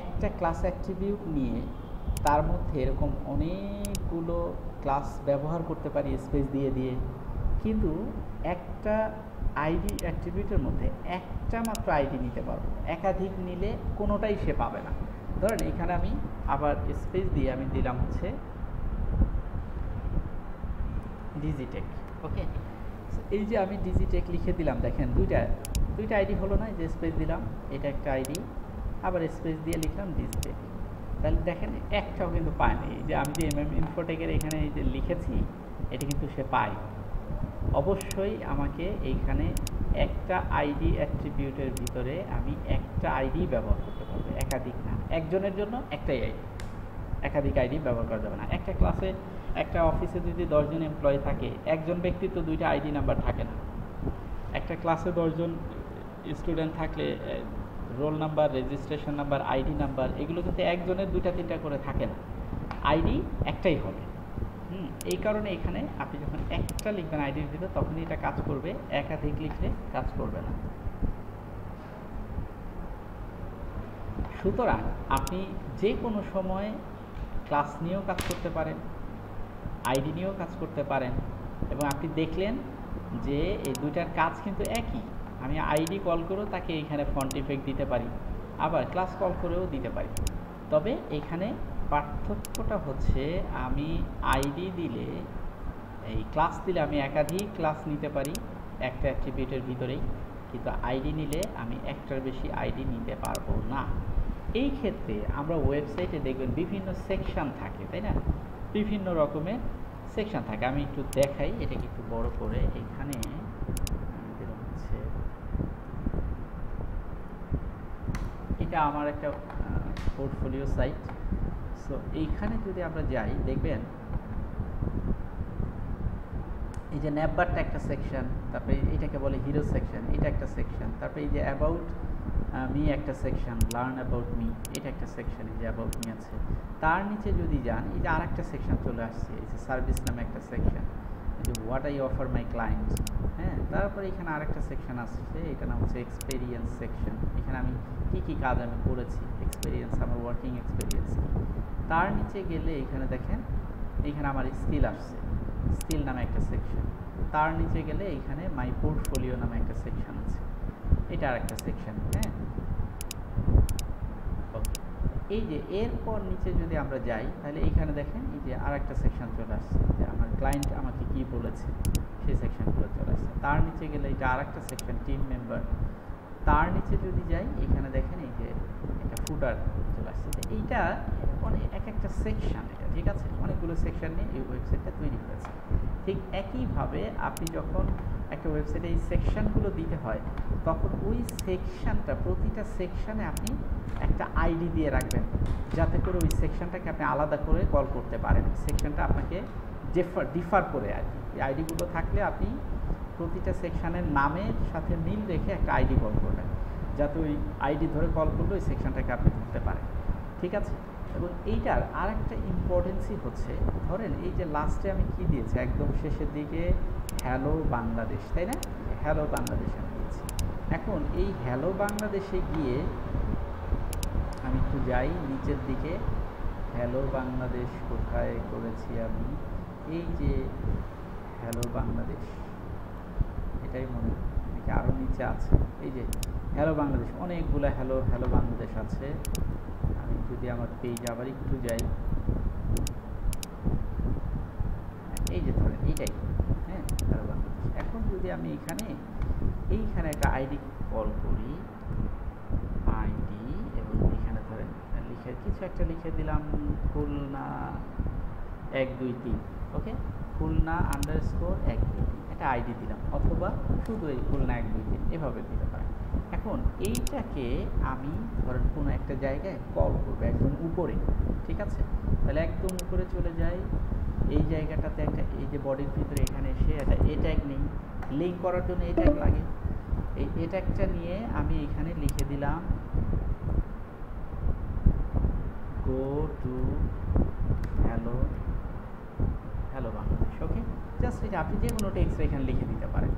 একটা ক্লাস অ্যাট্রিবিউট নিয়ে তার মধ্যে এরকম অনেকগুলো ক্লাস ব্যবহার করতে পারি স্পেস দিয়ে দিয়ে, কিন্তু একটা আইডি অ্যাট্রিবিউটের মধ্যে একটা মাত্র আইডি নিতে পারবো, একাধিক নিলে কোনোটাই সে পাবে না। ধরেন এখানে আমি আবার স্পেস দিয়ে আমি দিলাম হচ্ছে ডিজিটেক, ওকে। এই যে আমি ডিজিটেক লিখে দিলাম, দেখেন দুইটা আইডি হলো না, যে স্পেস দিলাম এটা একটা আইডি, আবার স্পেস দিয়ে লিখলাম ডিজিটেক, তাহলে দেখেন একটাও কিন্তু পায়নি। এই যে আমি যে ইনফোটেকের এখানে এই যে লিখেছি এটা কিন্তু সে পায়। অবশ্যই আমাকে এইখানে একটা আইডি অ্যাট্রিবিউটের ভিতরে আমি একটা আইডি ব্যবহার করতে পারবো, একাধিক না। একজনের জন্য একটাই আইডি, একাধিক আইডি ব্যবহার করা যাবে না। একটা ক্লাসে একটা অফিসে যদি 10 জন এমপ্লয়ি থাকে, একজন ব্যক্তির তো দুইটা আইডি নাম্বার থাকে না। একটা ক্লাসে 10 জন স্টুডেন্ট থাকলে roll number, registration number, ID number এগুলো কিন্তু একজনের 2টা-3টা করে থাকে না, আইডি একটাই হবে। এই কারণে এখানে আপনি যখন একটা লিখবেন আইডির ভিতরে তখনই এটা কাজ করবে, একাধিক লিখলে কাজ করবে না। সুতরাং আপনি যে কোনো সময় ক্লাস নিয়েও কাজ করতে পারেন, আইডি নিয়েও কাজ করতে পারেন, এবং আপনি দেখলেন যে এই দুইটার কাজ কিন্তু একই। আমি আইডি কল করেও তাকে এইখানে ফন্ট ইফেক্ট দিতে পারি, আবার ক্লাস কল করেও দিতে পারি। তবে এখানে পার্থক্যটা হচ্ছে, আমি আইডি দিলে, এই ক্লাস দিলে আমি একাধিক ক্লাস নিতে পারি একটা অ্যাট্রিবিউটের ভিতরেই, কিন্তু আইডি নিলে আমি একটার বেশি আইডি নিতে পারবো না। এই ক্ষেত্রে আমরা ওয়েবসাইটে দেখবেন বিভিন্ন সেকশন থাকে, তাই না? বিভিন্ন রকমের সেকশন থাকে। আমি একটু দেখাই, এটাকে একটু বড় করে। এখানে হচ্ছে এটা আমার একটা পোর্টফোলিও সাইট। সো এইখানে যদি আমরা যাই দেখবেন এই যে ন্যাপবারটা একটা সেকশন, তারপরে এটাকে বলে হিরো সেকশন, এটা একটা সেকশন, তারপরে এই যে অ্যাবাউট মি একটা সেকশন, লার্ন অ্যাবাউট মি, এটা একটা সেকশন, এই যে অ্যাবাউট মি আছে। তার নিচে যদি যান, এই যে আর একটা সেকশন চলে আসছে, এই যে সার্ভিস নামে একটা সেকশন, এই যে what I offer my clients. হ্যাঁ, তারপরে এখানে আরেকটা সেকশন আসছে, এটা নাম হচ্ছে এক্সপেরিয়েন্স সেকশন। এখানে আমি কী কাজ আমি করেছি, এক্সপেরিয়েন্স, আমার ওয়ার্কিং এক্সপেরিয়েন্স কী। তার নিচে গেলে এখানে দেখেন, এইখানে আমার স্কিল আসছে, স্কিল নামে একটা সেকশন। তার নিচে গেলে এইখানে মাই পোর্টফোলিও নামে একটা সেকশন আছে, এটা আর একটা সেকশন। হ্যাঁ, ওকে। এই যে এরপর নিচে যদি আমরা যাই, তাহলে এইখানে দেখেন এই যে আর একটা সেকশন চলে আসছে, যে আমার ক্লায়েন্ট আমাকে কী বলেছে সেই সেকশনগুলো চলে আসছে। তার নিচে গেলে এটা আর একটা সেকশন, টিম মেম্বার। তার নিচে যদি যাই, এখানে দেখেন এই যে একটা ফুটার চলে আসছে। এইটা অনেক এক একটা সেকশন, এটা ঠিক আছে, অনেকগুলো সেকশন নিয়ে এই ওয়েবসাইটটা তৈরি হয়েছে। ঠিক একইভাবে আপনি যখন একটা ওয়েবসাইটে এই সেকশনগুলো দিতে হয়, তখন ওই সেকশনটা, প্রতিটা সেকশানে আপনি একটা আইডি দিয়ে রাখবেন, যাতে করে ওই সেকশনটাকে আপনি আলাদা করে কল করতে পারেন। সেকশনটা আপনাকে ডিফার করে আর কি, এই আইডিগুলো থাকলে আপনি প্রতিটা সেকশানের নামের সাথে মিল রেখে একটা আইডি কল করবেন, যাতে ওই আইডি ধরে কল করলে ওই সেকশনটাকে আপনি ধরতে পারেন, ঠিক আছে। এবং এইটার আর একটা ইম্পর্টেন্সই হচ্ছে, ধরেন এই যে লাস্টে আমি কি দিয়েছি, একদম শেষের দিকে হ্যালো বাংলাদেশ, তাই না, হ্যালো বাংলাদেশ আমি দিয়েছি। এখন এই হ্যালো বাংলাদেশে গিয়ে আমি একটু যাই নিচের দিকে, হ্যালো বাংলাদেশ কোথায় করেছি আমি, এই যে হ্যালো বাংলাদেশ, এটাই মনে হয় নাকি আরও নিচে আছে, এই যে হ্যালো বাংলাদেশ, অনেকগুলো হ্যালো হ্যালো বাংলাদেশ আছে। আমি যদি আমার পেজ আবার একটু যাই, এই যে ধরেন এইটাই, হ্যাঁ, হ্যালো বাংলাদেশ। এখন যদি আমি এইখানে একটা আইডি কল করি, আইডি, এবং এখানে ধরেন কিছু একটা লিখে দিলাম, খুলনা 123, ওকে, খুলনা _ 123, একটা আইডি দিলাম, অথবা শুধু এই খুলনা 123 এভাবে দিতে পারেন। এখন এইটাকে আমি ধরেন কোনো একটা জায়গায় কল করবো, একদম উপরে, ঠিক আছে। তাহলে একদম উপরে চলে যাই, এই জায়গাটাতে একটা, এই যে বডির ভিতরে এখানে এসে একটা এ ট্যাগ নেই, লিঙ্ক করার জন্য এ ট্যাগ লাগে। এই এ ট্যাগটা নিয়ে আমি এখানে লিখে দিলাম go to hello Bangladesh, okay. Just এটা আপনি যে কোনো টেক্সট এখানে লিখে দিতে পারেন।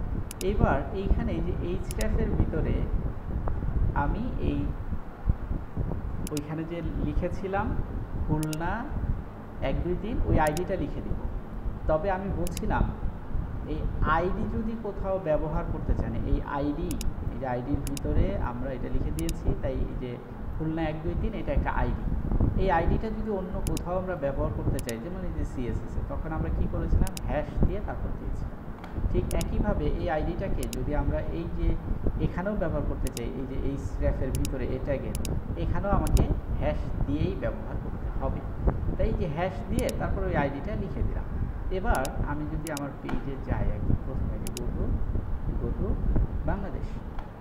এবার এইখানে যে এইচটিএফের ভিতরে আমি ওইখানে যে লিখেছিলাম খুলনা 123, ওই আইডিটা লিখে দিব। তবে আমি বলছিলাম এই আইডি যদি কোথাও ব্যবহার করতে চান, এই যে আইডির ভিতরে আমরা এটা লিখে দিয়েছি, তাই এই যে খুলনা 123 এটা একটা আইডি। এই আইডিটা যদি অন্য কোথাও আমরা ব্যবহার করতে চাই, যেমন এই যে সিএসএস, তখন আমরা কি করেছিলাম, হ্যাশ দিয়ে তারপর দিয়েছিলাম। ঠিক একইভাবে এই আইডিটাকে যদি আমরা এই যে এখানেও ব্যবহার করতে চাই, এই যে এই স্ট্র্যাফের ভিতরে এটা এখানেও আমাকে হ্যাশ দিয়েই ব্যবহার করতে হবে। তাই যে হ্যাশ দিয়ে তারপর ওই আইডিটা লিখে দিলাম। এবার আমি যদি আমার পেজে যাই, একদম প্রথমে গো টু বাংলাদেশ,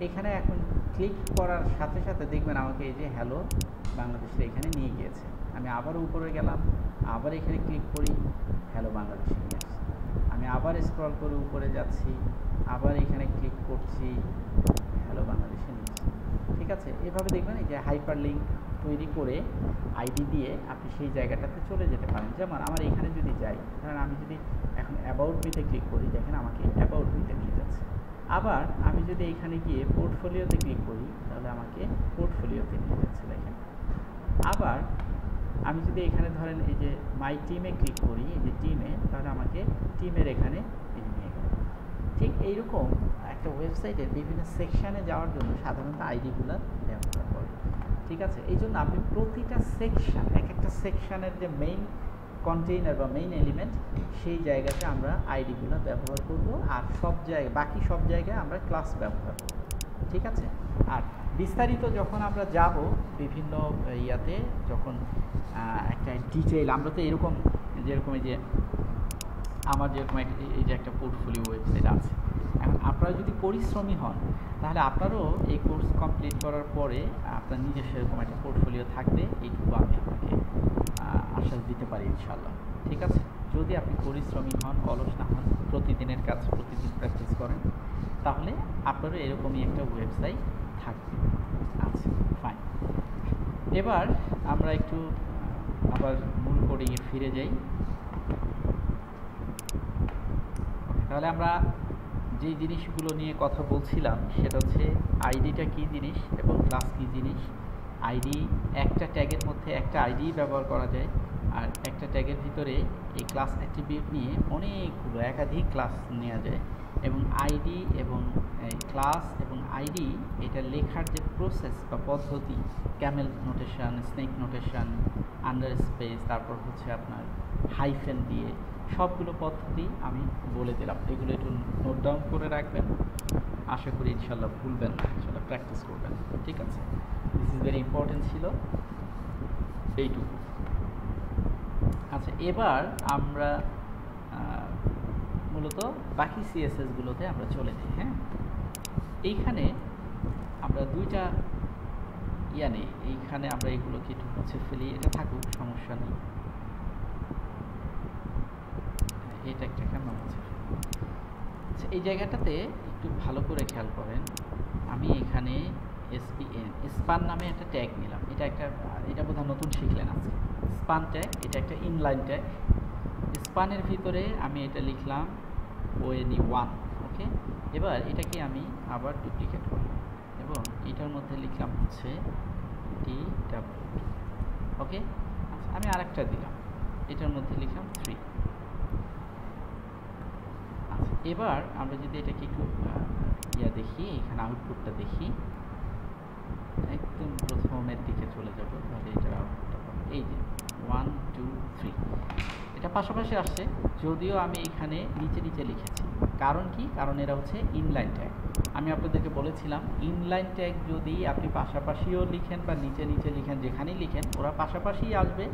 এখানে এখন ক্লিক করার সাথে সাথে দেখবেন আমাকে এই যে হ্যালো বাংলাদেশে এখানে নিয়ে গিয়েছে। আমি আবার উপরে গেলাম, আবার এখানে ক্লিক করি, হ্যালো বাংলাদেশে নিয়ে আসছি। আমি আবার স্ক্রল করে উপরে যাচ্ছি, আবার এখানে ক্লিক করছি, হ্যালো বাংলাদেশে নিচ্ছি, ঠিক আছে। এভাবে দেখবেন এই যে হাইপার লিঙ্ক তৈরি করে আইডি দিয়ে আপনি সেই জায়গাটাতে চলে যেতে পারেন। যেমন আমার এখানে যদি যাই, ধরেন আমি যদি এখন অ্যাবাউট মিতে ক্লিক করি, দেখেন আমাকে অ্যাবাউট মিতে নিয়ে যাচ্ছে। আবার আমি যদি এখানে গিয়ে পোর্টফোলিওতে ক্লিক করি, তাহলে আমাকে পোর্টফোলিওতে নিয়ে যাচ্ছে, দেখেন। আবার আমি যদি এখানে ধরেন এই যে মাই টিমে ক্লিক করি, এই যে টিমে, তাহলে আমাকে টিমের এখানে নিয়ে গেল। ঠিক এইরকম একটা ওয়েবসাইটের বিভিন্ন সেকশানে যাওয়ার জন্য সাধারণত আইডিগুলো ব্যবহার করে, ঠিক আছে। এই জন্য আপনি প্রতিটা সেকশান, এক একটা সেকশানের যে মেইন কন্টেইনার বা মেইন এলিমেন্ট, সেই জায়গাতে আমরা আইডিগুলো ব্যবহার করব, আর বাকি সব জায়গায় আমরা ক্লাস ব্যবহার করব, ঠিক আছে। আর বিস্তারিত যখন আমরা যাব বিভিন্ন ইয়াতে, যখন একটা ডিটেইল, আমরা তো এরকম যেরকম এই যে আমার যেরকম এই যে একটা পোর্টফোলিও ওয়েবসাইট আছে, এখন আপনারা যদি পরিশ্রমী হন, তাহলে আপনারও এই কোর্স কমপ্লিট করার পরে আপনার নিজস্ব এরকম একটা পোর্টফোলিও থাকবে, এইটুকু আমি আপনাকে আশ্বাস দিতে পারি ইনশাল্লাহ, ঠিক আছে। যদি আপনি পরিশ্রমী হন, অলস না হন, প্রতিদিনের কাজ প্রতিদিন প্র্যাকটিস করেন, তাহলে আপনারও এরকমই একটা ওয়েবসাইট থাকবে। আচ্ছা ফাইন। এবার আমরা একটু আবার মূল কোডে ফিরে যাই। তাহলে আমরা যে জিনিসগুলো নিয়ে কথা বলছিলাম সেটা হচ্ছে আইডিটা কী জিনিস এবং ক্লাস কী জিনিস। আইডি একটা ট্যাগের মধ্যে একটা আইডি ব্যবহার করা যায়, আর একটা ট্যাগের ভিতরে এই ক্লাস অ্যাট্রিবিউট নিয়ে অনেকগুলো একাধিক ক্লাস নেওয়া যায়। এবং আইডি এবং ক্লাস এবং আইডি এটা লেখার যে প্রসেস বা পদ্ধতি, Camel notation, snake notation, under space, তারপর হচ্ছে আপনার হাইফেন দিয়ে, সবগুলো পদ্ধতি আমি বলে দিলাম। এগুলো একটু নোট ডাউন করে রাখবেন, আশা করি ইনশাল্লাহ ভুলবেন না, ইনশাল্লাহ প্র্যাকটিস করবেন। ঠিক আছে, দিস ইজ ভেরি ইম্পর্টেন্ট ছিল এইটুকু। আচ্ছা, এবার আমরা মূলত বাকি সিএসএসগুলোতে আমরা চলে যাই। হ্যাঁ, এইখানে আমরা দুইটা নেই, এইখানে আমরা এগুলোকে একটু মুছে ফেলি, এটা থাকুক, সমস্যা নেই। এটা একটা আমরা মুছে ফেলি। আচ্ছা, এই জায়গাটাতে একটু ভালো করে খেয়াল করেন, আমি এখানে স্পান নামে একটা ট্যাগ নিলাম। এটা বোধহয় নতুন শিখলেন আজকে। স্পান ট্যাগ, এটা একটা ইনলাইন ট্যাগ। স্পানের ভিতরে আমি এটা লিখলাম ONE1। ওকে, এবার এটাকে আমি আবার ডুপ্লিকেট করলাম এবং এটার মধ্যে লিখলাম হচ্ছে TW। ওকে, আচ্ছা, আমি আরেকটা দিলাম, এটার মধ্যে লিখলাম 3। আচ্ছা, এবার আমরা যদি এটাকে একটু দেখি, এখানে আউটপুটটা দেখি, একদম প্রথমের দিকে চলে যাব, তাহলে এটার আউটপুটটা পাবো। এই যে 1 2 3 এটা পাশাপাশি আসছে, যদিও আমি এখানে নিচে নিচে লিখেছি। কারণ কি? কারণ এরা হচ্ছে ইনলাইন ট্যাগ। আমি আপনাদেরকে বলেছিলাম ইনলাইন ট্যাগ যদি আপনি পাশাপাশিও লিখেন বা নিচে নিচে লিখেন, যেখানেই লিখেন ওরা পাশাপাশি আসবে।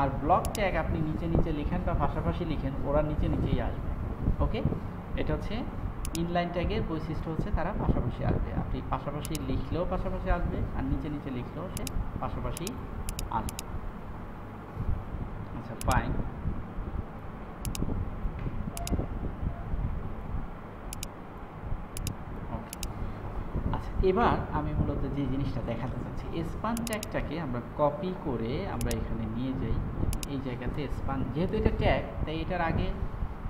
আর ব্লক ট্যাগ আপনি নিচে নিচে লিখেন বা পাশাপাশি লিখেন, ওরা নিচে নিচেই আসবে। ওকে, এটা হচ্ছে ইনলাইন ট্যাগের বৈশিষ্ট্য, হচ্ছে তারা পাশাপাশি আসবে। আপনি পাশাপাশি লিখলেও পাশাপাশি আসবে, আর নিচে নিচে লিখলেও সে পাশাপাশি আসবে। আচ্ছা ফাইন। আচ্ছা, এবার আমি মূলত যে জিনিসটা দেখাতে চাচ্ছি, স্পান ট্যাগটাকে আমরা কপি করে আমরা এখানে নিয়ে যাই। এই জায়গাতে স্পান, যেহেতু এটা ট্যাগ, তাই এটার আগে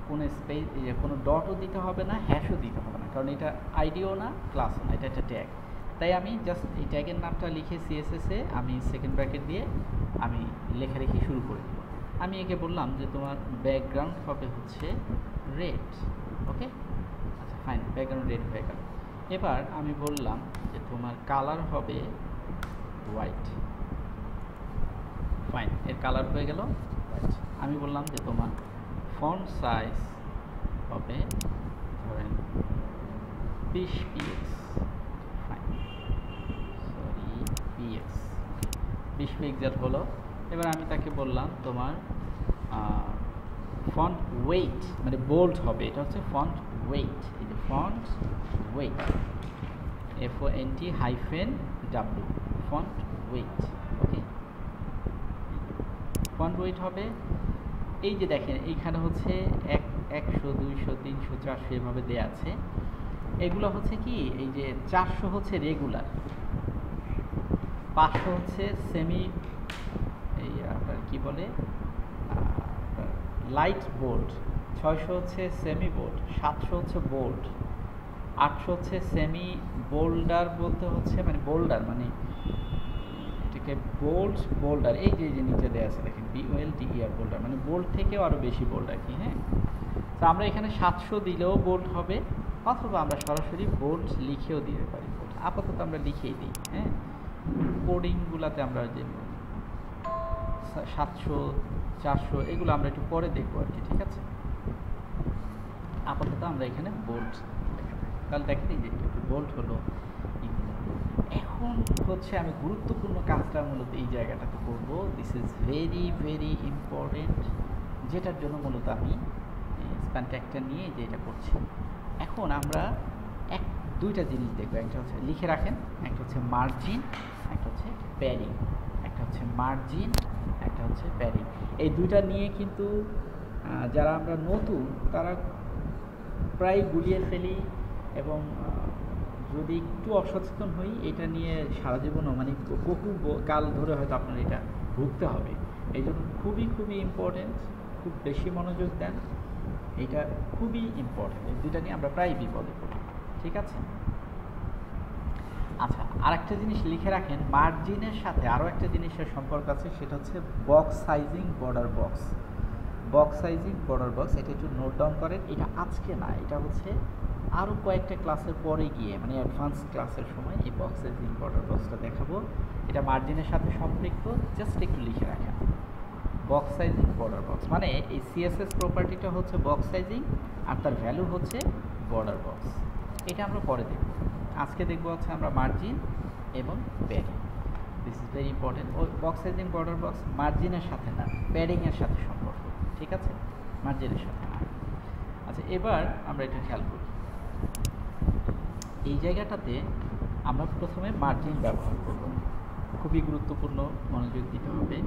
কোনো স্পেস, কোনো ডটও দিতে হবে না, হ্যাশও দিতে হবে না, কারণ এটা আইডিও না, ক্লাসও না, এটা একটা ট্যাগ। তাই আমি জাস্ট এই ট্যাগের নামটা লিখে CSS-এ আমি সেকেন্ড ব্র্যাকেট দিয়ে আমি লেখালেখি শুরু করে দিব। আমি একে বললাম যে তোমার ব্যাকগ্রাউন্ড হবে হচ্ছে রেড। ওকে, আচ্ছা ফাইন, ব্যাকগ্রাউন্ড রেড হয়ে গেল। এবার আমি বললাম যে তোমার কালার হবে হোয়াইট। ফাইন, এর কালার হয়ে গেল হোয়াইট। আমি বললাম যে তোমার ফন্ট সাইজ হবে ধরেন 20 px। Fine, sorry px, 20 pixel হলো। এবার আমি তাকে বললাম তোমার ফন্ট ওয়েট, মানে বোল্ড হবে, এটা হচ্ছে ফন্ট ওয়েট। এই যে font weight, FONT-W, font weight. Okay, font weight হবে, এই যে দেখেন এইখানে হচ্ছে 100 200 300 400 এভাবে দেওয়া আছে। এগুলো হচ্ছে কি, এই যে 400 হচ্ছে রেগুলার, 500 হচ্ছে সেমি, এই আপনার কি বলে লাইট বোল্ড, 600 হচ্ছে সেমি বোল্ড, 700 হচ্ছে বোল্ড, 800 হচ্ছে সেমি বোল্ডার, বলতে হচ্ছে মানে বোল্ডার মানে এটাকে বোল্ডার। এই যে নিচে দেওয়া আছে দেখেন BOLDER, বোল্ডার মানে বোল্ড থেকেও আরও বেশি বোল্ড আর কি। হ্যাঁ, তো আমরা এখানে 700 দিলেও বোল্ড হবে, অথবা আমরা সরাসরি বোল্ড লিখেও দিতে পারি। আপাতত আমরা লিখেই দিই। হ্যাঁ, কোডিংগুলোতে আমরা যে 700 400 এগুলো আমরা একটু পরে দেখবো আর কি। ঠিক আছে, আপাতত আমরা এখানে বোল্ড, তাহলে দেখেন এই যে একটু বোল্ড হলো। এখন হচ্ছে আমি গুরুত্বপূর্ণ কাজটা মূলত এই জায়গাটাতে করব। This is very very important, যেটার জন্য মূলত আমি স্প্যান ট্যাগটা নিয়ে যে এটা করছি। এখন আমরা দুইটা জিনিস দেখবো, একটা হচ্ছে লিখে রাখেন, একটা হচ্ছে মার্জিন, একটা হচ্ছে প্যাডিং। একটা হচ্ছে মার্জিন, একটা হচ্ছে প্যাডিং। এই দুইটা নিয়ে কিন্তু যারা আমরা নতুন তারা প্রায় গুলিয়ে ফেলি এবং যদি একটু অসচেতন হই এটা নিয়ে সারা জীবনও মানে বহু কাল ধরে হয়তো আপনার এটা ভুগতে হবে। এই জন্য খুবই খুবই ইম্পর্টেন্ট, খুব বেশি মনোযোগ দেন, এটা খুবই ইম্পর্টেন্ট। এই দুইটা নিয়ে আমরা প্রায় বিপদে পড়ি, ঠিক আছে? আচ্ছা, আরেকটা জিনিস লিখে রাখেন, মার্জিনের সাথে আরও একটা জিনিসের সম্পর্ক আছে, সেটা হচ্ছে box sizing, border box. Box sizing, border box, এটা একটু নোট ডাউন করেন। এটা আজকে না, এটা হচ্ছে আরও কয়েকটা ক্লাসের পরে গিয়ে মানে অ্যাডভান্স ক্লাসের সময় এই বক্স সাইজিং, বর্ডার বক্সটা দেখাবো। এটা মার্জিনের সাথে সম্পৃক্ত, জাস্ট একটু লিখে রাখেন। বক্স সাইজিং, বর্ডার বক্স মানে এই সিএসএস প্রপার্টিটা হচ্ছে বক্স সাইজিং আর তার ভ্যালু হচ্ছে বর্ডার বক্স। এটা আমরা পরে দেখব। আজকে দেখব হচ্ছে আমরা মার্জিন এবং padding. This is very important. ও বক্স সাইজিং, বর্ডার বক্স মার্জিনের সাথে না, প্যাডিংয়ের সাথে সম্পর্ক, ঠিক আছে? মার্জিনের সাথে না। আচ্ছা, এবার আমরা একটু খেয়াল করি। এই জায়গাটাতে আমরা প্রথমে মার্জিন ব্যবহার করব, খুবই গুরুত্বপূর্ণ, মনোযোগ দিতে হবে।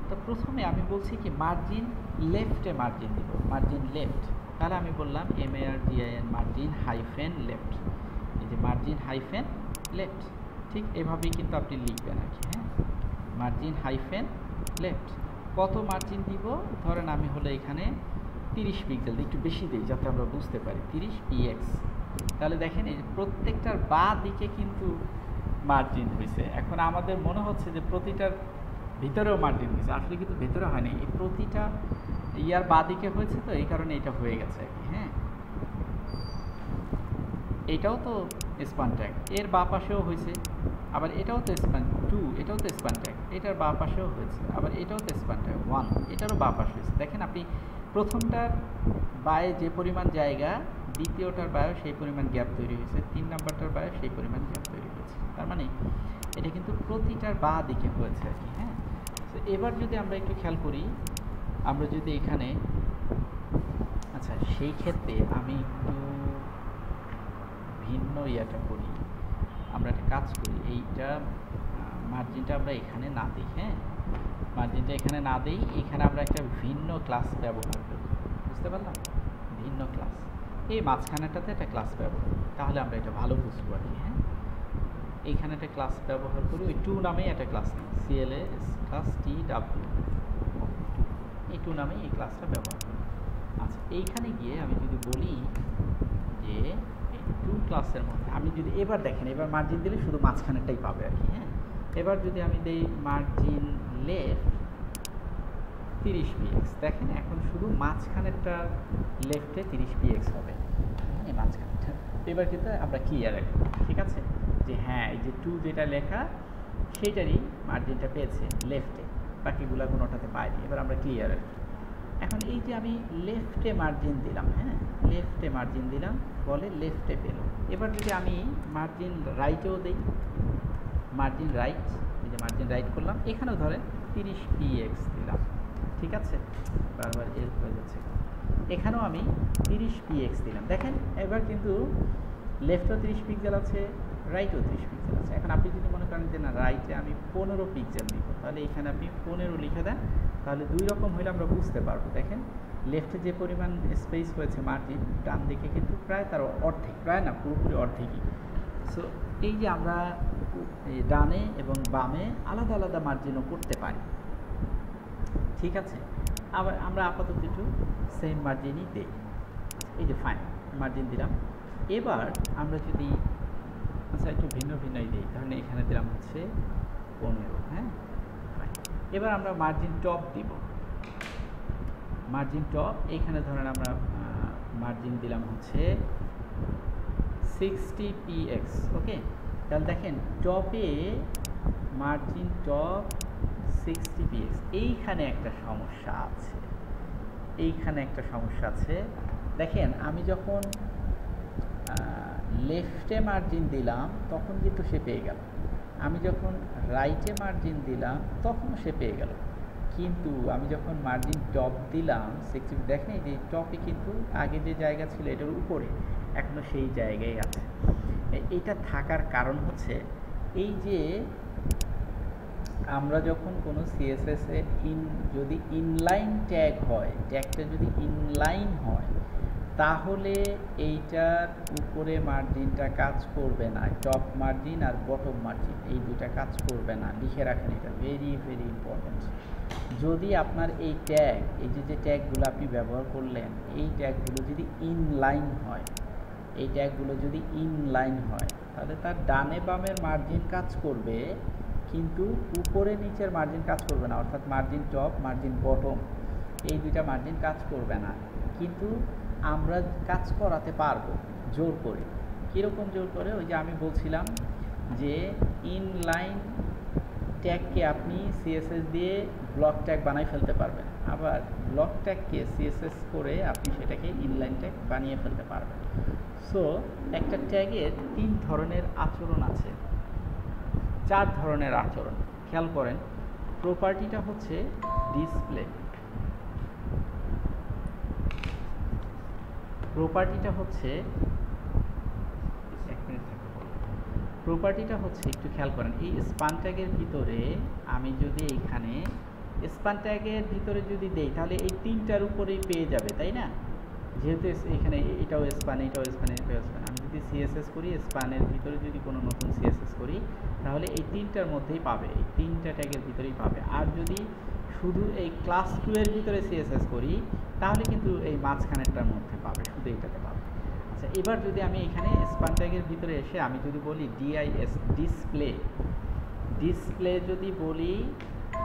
তো প্রথমে আমি বলছি কি মার্জিন লেফটে মার্জিন দিব, মার্জিন লেফট। তাহলে আমি বললাম MARGIN মার্জিন হাইফেন লেফট। এই যে মার্জিন হাইফেন লেফট, ঠিক এভাবেই কিন্তু আপনি লিখবেন আর কি। হ্যাঁ, মার্জিন হাইফেন লেফট। কত মার্জিন দিব? ধরেন আমি হলো এখানে 30 পিক্সেল, একটু বেশি দিই যাতে আমরা বুঝতে পারি, 30 px। তাহলে দেখেন এই যে প্রত্যেকটার বাঁ দিকে কিন্তু মার্জিন হয়েছে। এখন আমাদের মনে হচ্ছে যে প্রতিটার ভিতরেও মার্জিন হয়েছে, আসলে কিন্তু ভেতরে হয়নি, এই প্রতিটা ইয়ার বাঁ দিকে হয়েছে, তো এই কারণে এটা হয়ে গেছে আর কি। হ্যাঁ, এটাও তো স্পান ট্যাগ, এর বাঁ পাশেও হয়েছে, আবার এটাও তো স্পান 2, এটাও তো স্পান ট্যাগ, এটার বাঁ পাশেও হয়েছে, আবার এটাও তো স্পান ট্যাগ 1, এটারও বাঁ পাশে হয়েছে। দেখেন আপনি প্রথমটার বায়ে যে পরিমাণ জায়গা, দ্বিতীয়টার বায়ও সেই পরিমাণ গ্যাপ তৈরি হয়েছে, 3 নাম্বারটার বায়ও সেই পরিমাণ গ্যাপ তৈরি হয়েছে। তার মানে এটা কিন্তু প্রতিটার বাঁ দিকে হয়েছে আর কি। হ্যাঁ, তো এবার যদি আমরা একটু খেয়াল করি, আমরা যদি এখানে, আচ্ছা সেই ক্ষেত্রে আমি একটু ভিন্ন ইয়াটা করি, আমরা একটা কাজ করি, এইটা মার্জিনটা আমরা এখানে না দিই। হ্যাঁ, মার্জিনটা এখানে না দিই, এখানে আমরা একটা ভিন্ন ক্লাস ব্যবহার করি, বুঝতে পারলাম? ভিন্ন ক্লাস, এই মাঝখানেটাতে একটা ক্লাস ব্যবহার করি, তাহলে আমরা এটা ভালো বুঝবো আর কি। হ্যাঁ, এইখানে একটা ক্লাস ব্যবহার করি, ওই 2 নামেই একটা ক্লাস নেই, CLS ক্লাস TW, এই 2 নামেই এই ক্লাসটা ব্যবহার করি। আচ্ছা, এইখানে গিয়ে আমি যদি বলি যে এই 2 ক্লাসের মধ্যে আমি যদি এবার দেখেন, এবার মার্জিন দিলে শুধু মাঝখানেরটাই পাবে আর কি। হ্যাঁ, এবার যদি আমি দেই মার্জিন লেফট 30 px, দেখেন এখন শুধু মাঝখানেরটা লেফটে 30 px হবে, এই মাঝখানেরটা। এবার কিন্তু আমরা ক্লিয়ার রাখবো, ঠিক আছে? যে হ্যাঁ, এই যে 2 যেটা লেখা সেইটারই মার্জিনটা পেয়েছে লেফটে, বাকিগুলো কোনোটাতে পাইনি। এবার আমরা ক্লিয়ার রাখি। এখন এই যে আমি লেফটে মার্জিন দিলাম, হ্যাঁ লেফটে মার্জিন দিলাম, বলে লেফটে পেল। এবার যদি আমি মার্জিন রাইটেও দিই, মার্জিন রাইট, এই যে মার্জিন রাইট করলাম, এখানেও ধরেন 30 px দিলাম, ঠিক আছে? বারবার এর হয়ে যাচ্ছে, এখানেও আমি 30 px দিলাম। দেখেন এবার কিন্তু লেফটও 30 পিক্সেল আছে, রাইটও 30 পিক্সেল আছে। এখন আপনি যদি মনে করেন যে না রাইটে আমি 15 পিক্সেল দিব, তাহলে এখানে আপনি 15 লিখে দেন, তাহলে দুই রকম হলে আমরা বুঝতে পারবো। দেখেন লেফটে যে পরিমাণ স্পেস হয়েছে মার্জিন, ডান দিকে কিন্তু প্রায় তার অর্ধেক, প্রায় না পুরোপুরি অর্ধেকই। সো এই যে আমরা ডানে এবং বামে আলাদা আলাদা মার্জিনও করতে পারি, ঠিক আছে? আবার আমরা আপাতত একটু সেম মার্জিনই দিই, এই যে ফাইন মার্জিন দিলাম। এবার আমরা যদি আচ্ছা একটু ভিন্ন ভিন্নই দিই, তাহলে এখানে দিলাম হচ্ছে 15। হ্যাঁ, এবার আমরা মার্জিন টপ দিব, মার্জিন টপ এইখানে ধরেন আমরা মার্জিন দিলাম হচ্ছে 60 px। ওকে, তাহলে দেখেন টপে মার্জিন টপ 60 px। এইখানে একটা সমস্যা আছে, এইখানে একটা সমস্যা আছে। দেখেন আমি যখন লেফটে মার্জিন দিলাম তখন কিন্তু সে পেয়ে গেল, আমি যখন রাইটে মার্জিন দিলাম তখন সে পেয়ে গেল, কিন্তু আমি যখন মার্জিন টপ দিলাম 60, দেখেন যে টপে কিন্তু আগে যে জায়গা ছিল এটার উপরে এখনও সেই জায়গায় আছে। এটা থাকার কারণ হচ্ছে এই যে আমরা যখন কোনো সিএসএসে যদি ইনলাইন ট্যাগ হয়, ট্যাগটা যদি ইনলাইন হয়, তাহলে এইটার উপরে মার্জিনটা কাজ করবে না, টপ মার্জিন আর বটম মার্জিন এই দুইটা কাজ করবে না, লিখে রাখেন, এটা ভেরি ভেরি ইম্পর্টেন্ট। যদি আপনার এই ট্যাগ, এই যে ট্যাগগুলো আপনি ব্যবহার করলেন, এই ট্যাগগুলো যদি ইনলাইন হয়, এই ট্যাগগুলো যদি ইনলাইন হয়, তাহলে তার ডানে বামের মার্জিন কাজ করবে, কিন্তু উপরে নিচের মার্জিন কাজ করবে না, অর্থাৎ মার্জিন টপ মার্জিন বটম এই দুইটা মার্জিন কাজ করবে না। কিন্তু আমরা কাজ করাতে পারবো জোর করে। কীরকম জোর করে? ওই যে আমি বলছিলাম যে ইনলাইন ট্যাগকে আপনি সিএসএস দিয়ে ব্লক ট্যাগ বানিয়ে ফেলতে পারবেন, আবার ব্লক ট্যাগকে সিএসএস করে আপনি সেটাকে ইনলাইন ট্যাগ বানিয়ে ফেলতে পারবেন। সো একটা ট্যাগের 3 ধরনের আচরণ আছে, 4 ধরনের আচরণ। খেয়াল করেন, প্রপার্টিটা হচ্ছে ডিসপ্লে, প্রপার্টিটা হচ্ছে একটু খেয়াল করেন, এই স্পান ট্যাগের ভিতরে আমি যদি এইখানে স্পান ট্যাগের ভিতরে যদি দেই, তাহলে এই 3টার উপরেই পেয়ে যাবে, তাই না? যেহেতু এখানে এটাও স্পান, এটাও স্পান, এটাও স্পান, আমি যদি সিএসএস করি, স্পানের ভিতরে যদি কোনো নতুন সিএসএস করি, তাহলে এই 3টার মধ্যেই পাবে, এই 3টা ট্যাগের ভিতরেই পাবে। আর যদি শুধু এই ক্লাস 2 এর ভিতরে সিএসএস করি, তাহলে কিন্তু এই মাঝখানেরটার মধ্যে পাবে, শুধু এইটাতে পাবে। আচ্ছা, এবার যদি আমি এখানে স্পান ট্যাগের ভিতরে এসে আমি যদি বলি ডিআইএস ডিসপ্লে, ডিসপ্লে যদি বলি,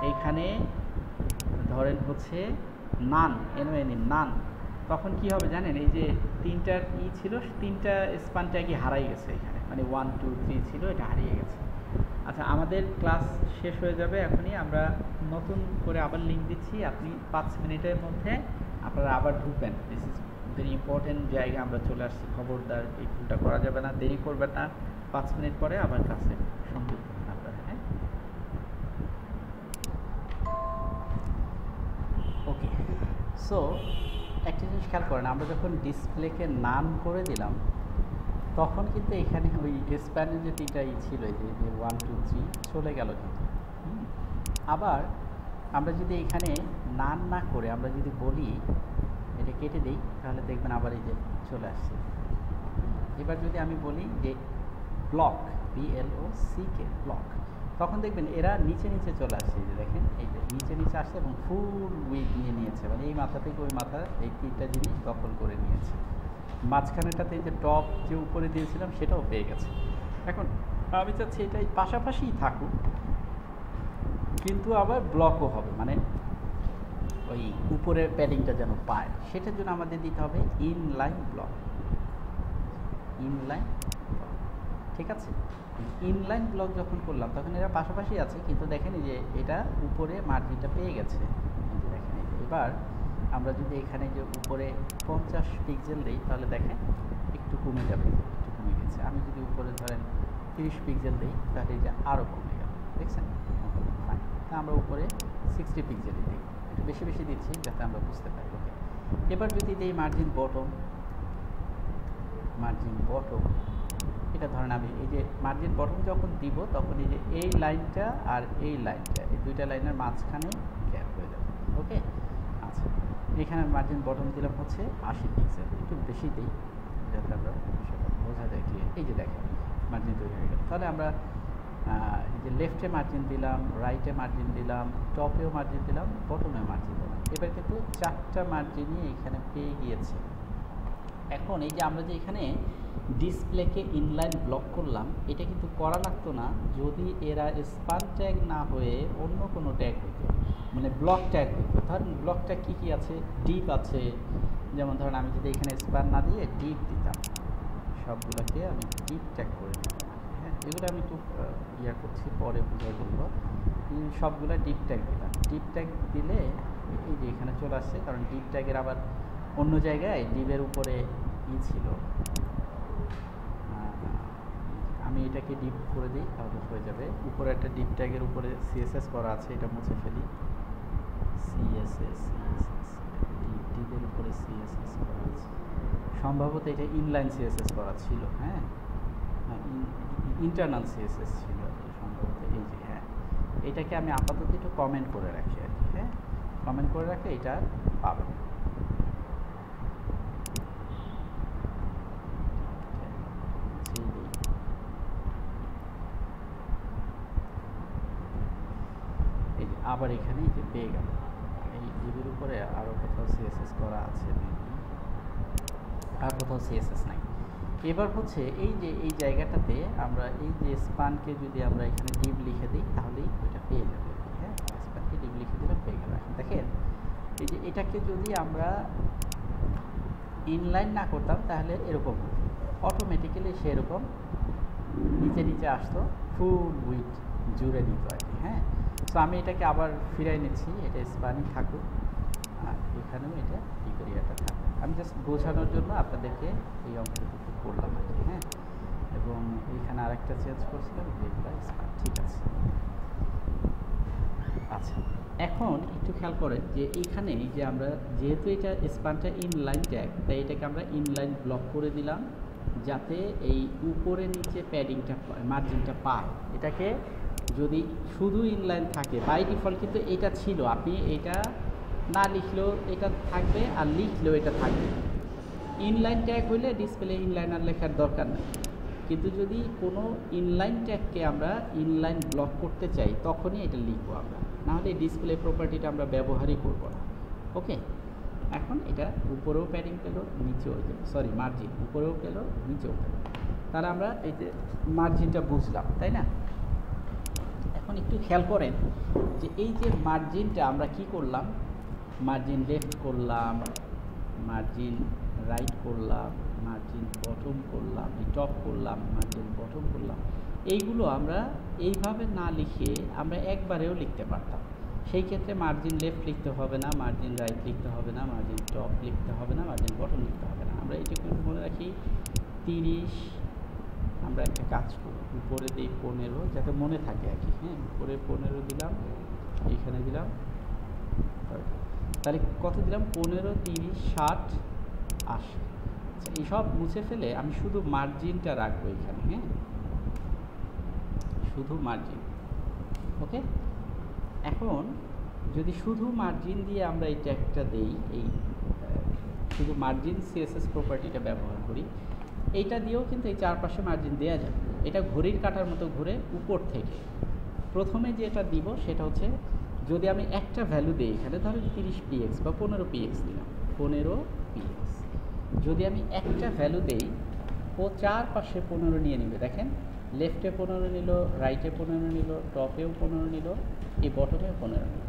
এইখানে ধরেন হচ্ছে নান, এনওএনই নান, তখন কি হবে জানেন? এই যে 3টার ছিল, 3টা স্পান ট্যাগই হারাই গেছে এখানে, মানে 1 2 3 ছিল, এটা হারিয়ে গেছে। আচ্ছা, আমাদের ক্লাস শেষ হয়ে যাবে এখনই, আমরা নতুন করে আবার লিঙ্ক দিচ্ছি, আপনি 5 মিনিটের মধ্যে আপনারা আবার ঢুকবেন। দিস ইজ ভেরি ইম্পর্টেন্ট জায়গা আমরা চলে আসছি, খবরদার এই ভুলটা করা যাবে না, দেরি করবেন না। 5 মিনিট পরে আবার ক্লাসে সংযুক্ত হন আপনারা। হ্যাঁ, ওকে। সো একটা জিনিস খেয়াল করেন, আমরা যখন ডিসপ্লেকে নান করে দিলাম, তখন কিন্তু এখানে ওই স্প্যানের যে 3টাই ছিল, এই যে 1 2 3 চলে গেল কিন্তু। আবার আমরা যদি এখানে নান না করে আমরা যদি বলি এটা কেটে দিই, তাহলে দেখবেন আবার এই যে চলে আসছে। এবার যদি আমি বলি যে ব্লক, BLOCK ব্লক, তখন দেখবেন এরা নিচে নিচে চলে আসছে, এই যে দেখেন, এই যে নিচে নিচে আসছে এবং ফুল উইথ নিয়ে নিয়েছে, মানে এই মাথা থেকে ওই মাথা এই 3টা জিনিস দখল করে নিয়েছে। মাঝখানেটাতে যে টপ যে উপরে দিয়েছিলাম সেটাও পেয়ে গেছে। এখন আমি চাচ্ছি এটাই পাশাপাশিই থাকুক, কিন্তু আবার ব্লকও হবে, মানে ওই উপরের প্যাডিংটা যেন পায়, সেটার জন্য আমাদের দিতে হবে ইনলাইন ব্লক, ইনলাইন ব্লক, ঠিক আছে? ইনলাইন ব্লক যখন করলাম তখন এরা পাশাপাশি আছে, কিন্তু দেখেন যে এটা উপরে মার্জিনটা পেয়ে গেছে, এই যে দেখেন। এবার আমরা যদি এখানে যে উপরে 50 পিক্সেল দিই, তাহলে দেখেন একটু কমে যাবে, একটু কমে গেছে। আমি যদি উপরে ধরেন 30 পিক্সেল দিই, তাহলে এই যে আরও কমে গেল, দেখছেন? ফাইন, তা আমরা উপরে 60 পিক্সেলই দিই, একটু বেশি বেশি দিচ্ছি যাতে আমরা বুঝতে পারি। ওকে, এবার যদি দিই মার্জিন বটম, মার্জিন বটম, এটা ধরেন আমি এই যে মার্জিন বটম যখন দিব, তখন এই যে এই লাইনটা আর এই লাইনটা, এই 2টা লাইনের মাঝখানে গ্যাপ হয়ে যাবে। ওকে, আচ্ছা, এখানে মার্জিন বটম দিলাম হচ্ছে 80 পিক্সেল, একটু বেশি দিই যাতে আমরা সেটা বোঝা যায় ক্লিয়ার। এই যে দেখেন মার্জিন তৈরি হয়ে গেল। তাহলে আমরা এই যে লেফটে মার্জিন দিলাম, রাইটে মার্জিন দিলাম, টপেও মার্জিন দিলাম, বটমে মার্জিন দিলাম। এবার কিন্তু 4টা মার্জিনই এখানে পেয়ে গিয়েছে। এখন এই যে আমরা যে এখানে ডিসপ্লেকে ইনলাইন ব্লক করলাম, এটা কিন্তু করা লাগতো না যদি এরা স্পান ট্যাগ না হয়ে অন্য কোনো ট্যাগ হতো, মানে ব্লক ট্যাগ হতো। ধরেন ব্লক ট্যাগ কী কী আছে? ডিপ আছে, যেমন ধরেন আমি যদি এখানে স্পান না দিয়ে ডিপ দিতাম, সবগুলোকে আমি ডিপ ট্যাগ করে দিতাম। হ্যাঁ, এগুলো আমি একটু ইয়া করছি, পরে বুঝে বলবো। সবগুলো ডিপ ট্যাগ দিলাম, ডিপ ট্যাগ দিলে এই যে এখানে চলে আসছে, কারণ ডিপ ট্যাগের আবার অন্য জায়গায় ডিপের উপরে ছিল, আমি এটাকে ডিপ করে দিই তাহলে হয়ে যাবে। উপরে একটা ডিপ ট্যাগের উপরে সিএসএস করা আছে, এটা মুছে ফেলি। সিএসএস ডিপের উপরে সিএসএস করা আছে, সম্ভবত এটা ইনলাইন সিএসএস করা ছিল। হ্যাঁ, ইন্টারনাল সিএসএস ছিল সম্ভবত। এই যে হ্যাঁ, এটাকে আমি আপাতত একটু কমেন্ট করে রাখি আর কি। হ্যাঁ, কমেন্ট করে রাখলে এটা পাবেন। আবার এখানে যে পেয়ে গেল এই জিবির উপরে আরও কোথাও সিএসএস করা আছে, আর কোথাও সিএসএস নাই। এবার হচ্ছে এই যে এই জায়গাটাতে আমরা এই যে স্পানকে যদি আমরা এখানে ডিভ লিখে দিই তাহলেই ওইটা পেয়ে যাবে। হ্যাঁ, স্পানকে ডিভ লিখে দিলে পেয়ে গেল। এখন দেখেন এই যে এটাকে যদি আমরা ইনলাইন না করতাম তাহলে এরকম অটোমেটিক্যালি সেরকম নিচে নিচে আসতো, ফুল উইথ জুড়ে দিত আর কি। হ্যাঁ, তো আমি এটাকে আবার ফিরাই নিচ্ছি, এটা স্পানই থাকুক আর এখানেও এটা ডিগ্রিয়াটা থাকুক। আমি জাস্ট বোঝানোর জন্য আপনাদেরকে এই অঙ্কটুকু করলাম আর কি। হ্যাঁ, এবং এইখানে আরেকটা চেঞ্জ করছিলাম স্পান, ঠিক আছে। আচ্ছা, এখন একটু খেয়াল করেন যে এইখানে যে আমরা যেহেতু এটা স্পানটা ইনলাইন ট্যাগ, তাই এটাকে আমরা ইনলাইন ব্লক করে দিলাম যাতে এই উপরে নিচে প্যাডিংটা মার্জিনটা পায়। এটাকে যদি শুধু ইনলাইন থাকে বাই ডিফল্ট কিন্তু এটা ছিল, আপনি এটা না লিখলেও এটা থাকবে আর লিখলেও এটা থাকবে। ইনলাইন ট্যাগ হইলে ডিসপ্লে ইনলাইনার লেখার দরকার নেই, কিন্তু যদি কোনো ইনলাইন ট্যাগকে আমরা ইনলাইন ব্লক করতে চাই তখনই এটা লিখবো আমরা, নাহলে ডিসপ্লে প্রপার্টিটা আমরা ব্যবহারই করব না। ওকে, এখন এটা উপরেও প্যাডিং পেলো, নিচেও সরি মার্জিন উপরেও পেলো নিচেও পেলো, তাহলে আমরা এই যে মার্জিনটা বুঝলাম, তাই না? এখন একটু খেয়াল করেন যে এই যে মার্জিনটা আমরা কি করলাম, মার্জিন লেফট করলাম, মার্জিন রাইট করলাম, মার্জিন বটম করলাম, টপ করলাম, মার্জিন বটম করলাম, এইগুলো আমরা এইভাবে না লিখে আমরা একবারেও লিখতে পারতাম। সেই ক্ষেত্রে মার্জিন লেফট লিখতে হবে না, মার্জিন রাইট লিখতে হবে না, মার্জিন টপ লিখতে হবে না, মার্জিন বটম লিখতে হবে না। আমরা এটা কিন্তু মনে রাখি 30, আমরা একটা কাজ করি উপরে দিই 15 যাতে মনে থাকে আর কি। হ্যাঁ, উপরে 15 দিলাম, এইখানে দিলাম, তাহলে কত দিলাম 15, 30, 60, 80। আচ্ছা, এইসব মুছে ফেলে আমি শুধু মার্জিনটা রাখবো এখানে। হ্যাঁ, শুধু মার্জিন। ওকে, এখন যদি শুধু মার্জিন দিয়ে আমরা এই ট্যাগটা দেই, এই শুধু মার্জিন সিএসএস প্রপার্টিটা ব্যবহার করি, এইটা দিয়েও কিন্তু এই চারপাশে মার্জিন দেওয়া যাবে। এটা ঘড়ির কাঁটার মতো ঘুরে উপর থেকে। প্রথমে যেটা দিব সেটা হচ্ছে যদি আমি একটা ভ্যালু দিই এখানে, ধরেন 30 px বা 15 px দিলাম, 15 px যদি আমি একটা ভ্যালু দেই ও চারপাশে 15 নিয়ে নেবে। দেখেন লেফটে 15 নিল, রাইটে 15 নিল, টপেও 15 নিল, এই বটমেও 15 নিল।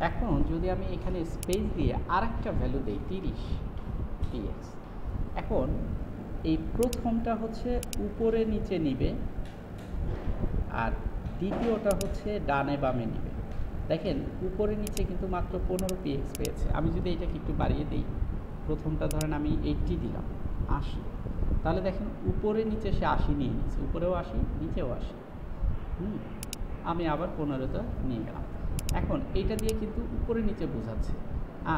এখন যদি আমি এখানে স্পেস দিয়ে আরেকটা ভ্যালু দিই 30 px, এখন এই প্রথমটা হচ্ছে উপরে নিচে নিবে আর দ্বিতীয়টা হচ্ছে ডানে বামে নিবে। দেখেন উপরে নিচে কিন্তু মাত্র 15 px পেয়েছে। আমি যদি এটাকে একটু বাড়িয়ে দিই, প্রথমটা ধরেন আমি 80 দিলাম, 80, তাহলে দেখেন উপরে নিচে সে 80 নিয়ে নিয়েছে, উপরেও 80 নিচেও 80। আমি আবার 15টা নিয়ে গেলাম। এখন এইটা দিয়ে কিন্তু উপরে নিচে বোঝাচ্ছে,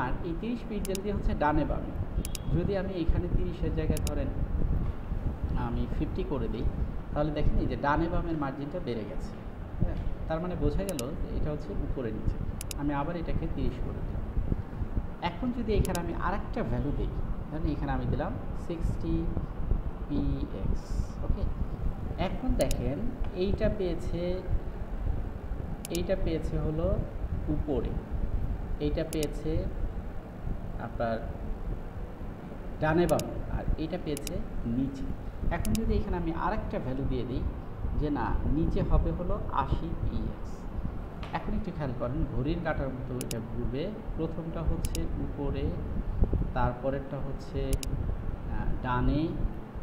আর এই 30 পিক্সেল দিয়ে হচ্ছে ডানে বামে। যদি আমি এখানে 30-এর জায়গায় ধরেন আমি 50 করে দিই, তাহলে দেখেন এই যে ডানে বামের মার্জিনটা বেড়ে গেছে। হ্যাঁ, তার মানে বোঝা গেল যে এটা হচ্ছে উপরে নিচে। আমি আবার এটাকে 30 করে দিলাম। এখন যদি এখানে আমি আরেকটা ভ্যালু দিই, ধরেন এখানে আমি দিলাম 60 px। ওকে, এখন দেখেন এইটা পেয়েছে হলো উপরে, এইটা পেয়েছে আপনার ডানে বামে, আর এইটা পেয়েছে নিচে। এখন যদি এখানে আমি আরেকটা ভ্যালু দিয়ে দিই যে না, নিচে হবে হলো 80 px। এখন একটু খেয়াল করেন ঘড়ির কাঁটার মতো এটা ঘুরবে। প্রথমটা হচ্ছে উপরে, তারপরেরটা হচ্ছে ডানে,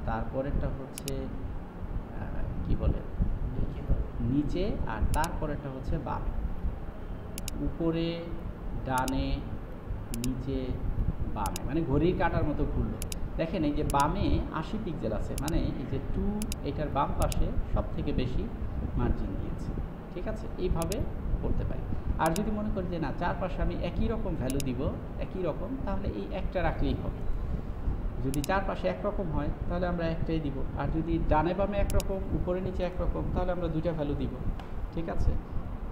তারপরেরটা হচ্ছে কি বলে নিচে, আর তারপরেরটা হচ্ছে বামে। উপরে, ডানে, নিচে, বামে, মানে ঘড়ির কাঁটার মতো ঘুরলো। দেখেন এই যে বামে 80 পিক্সেল আছে, মানে এই যে 2 এটার বাম পাশে সব থেকে বেশি মার্জিন দিয়েছে। ঠিক আছে, এইভাবে করতে পারি। আর যদি মনে করি যে না চারপাশে আমি একই রকম ভ্যালু দিব, একই রকম, তাহলে এই একটা রাখলেই হবে। যদি চারপাশে একরকম হয় তাহলে আমরা একটাই দিব, আর যদি ডানে বামে একরকম, উপরে নিচে একরকম, তাহলে আমরা দুইটা ভ্যালু দিব। ঠিক আছে,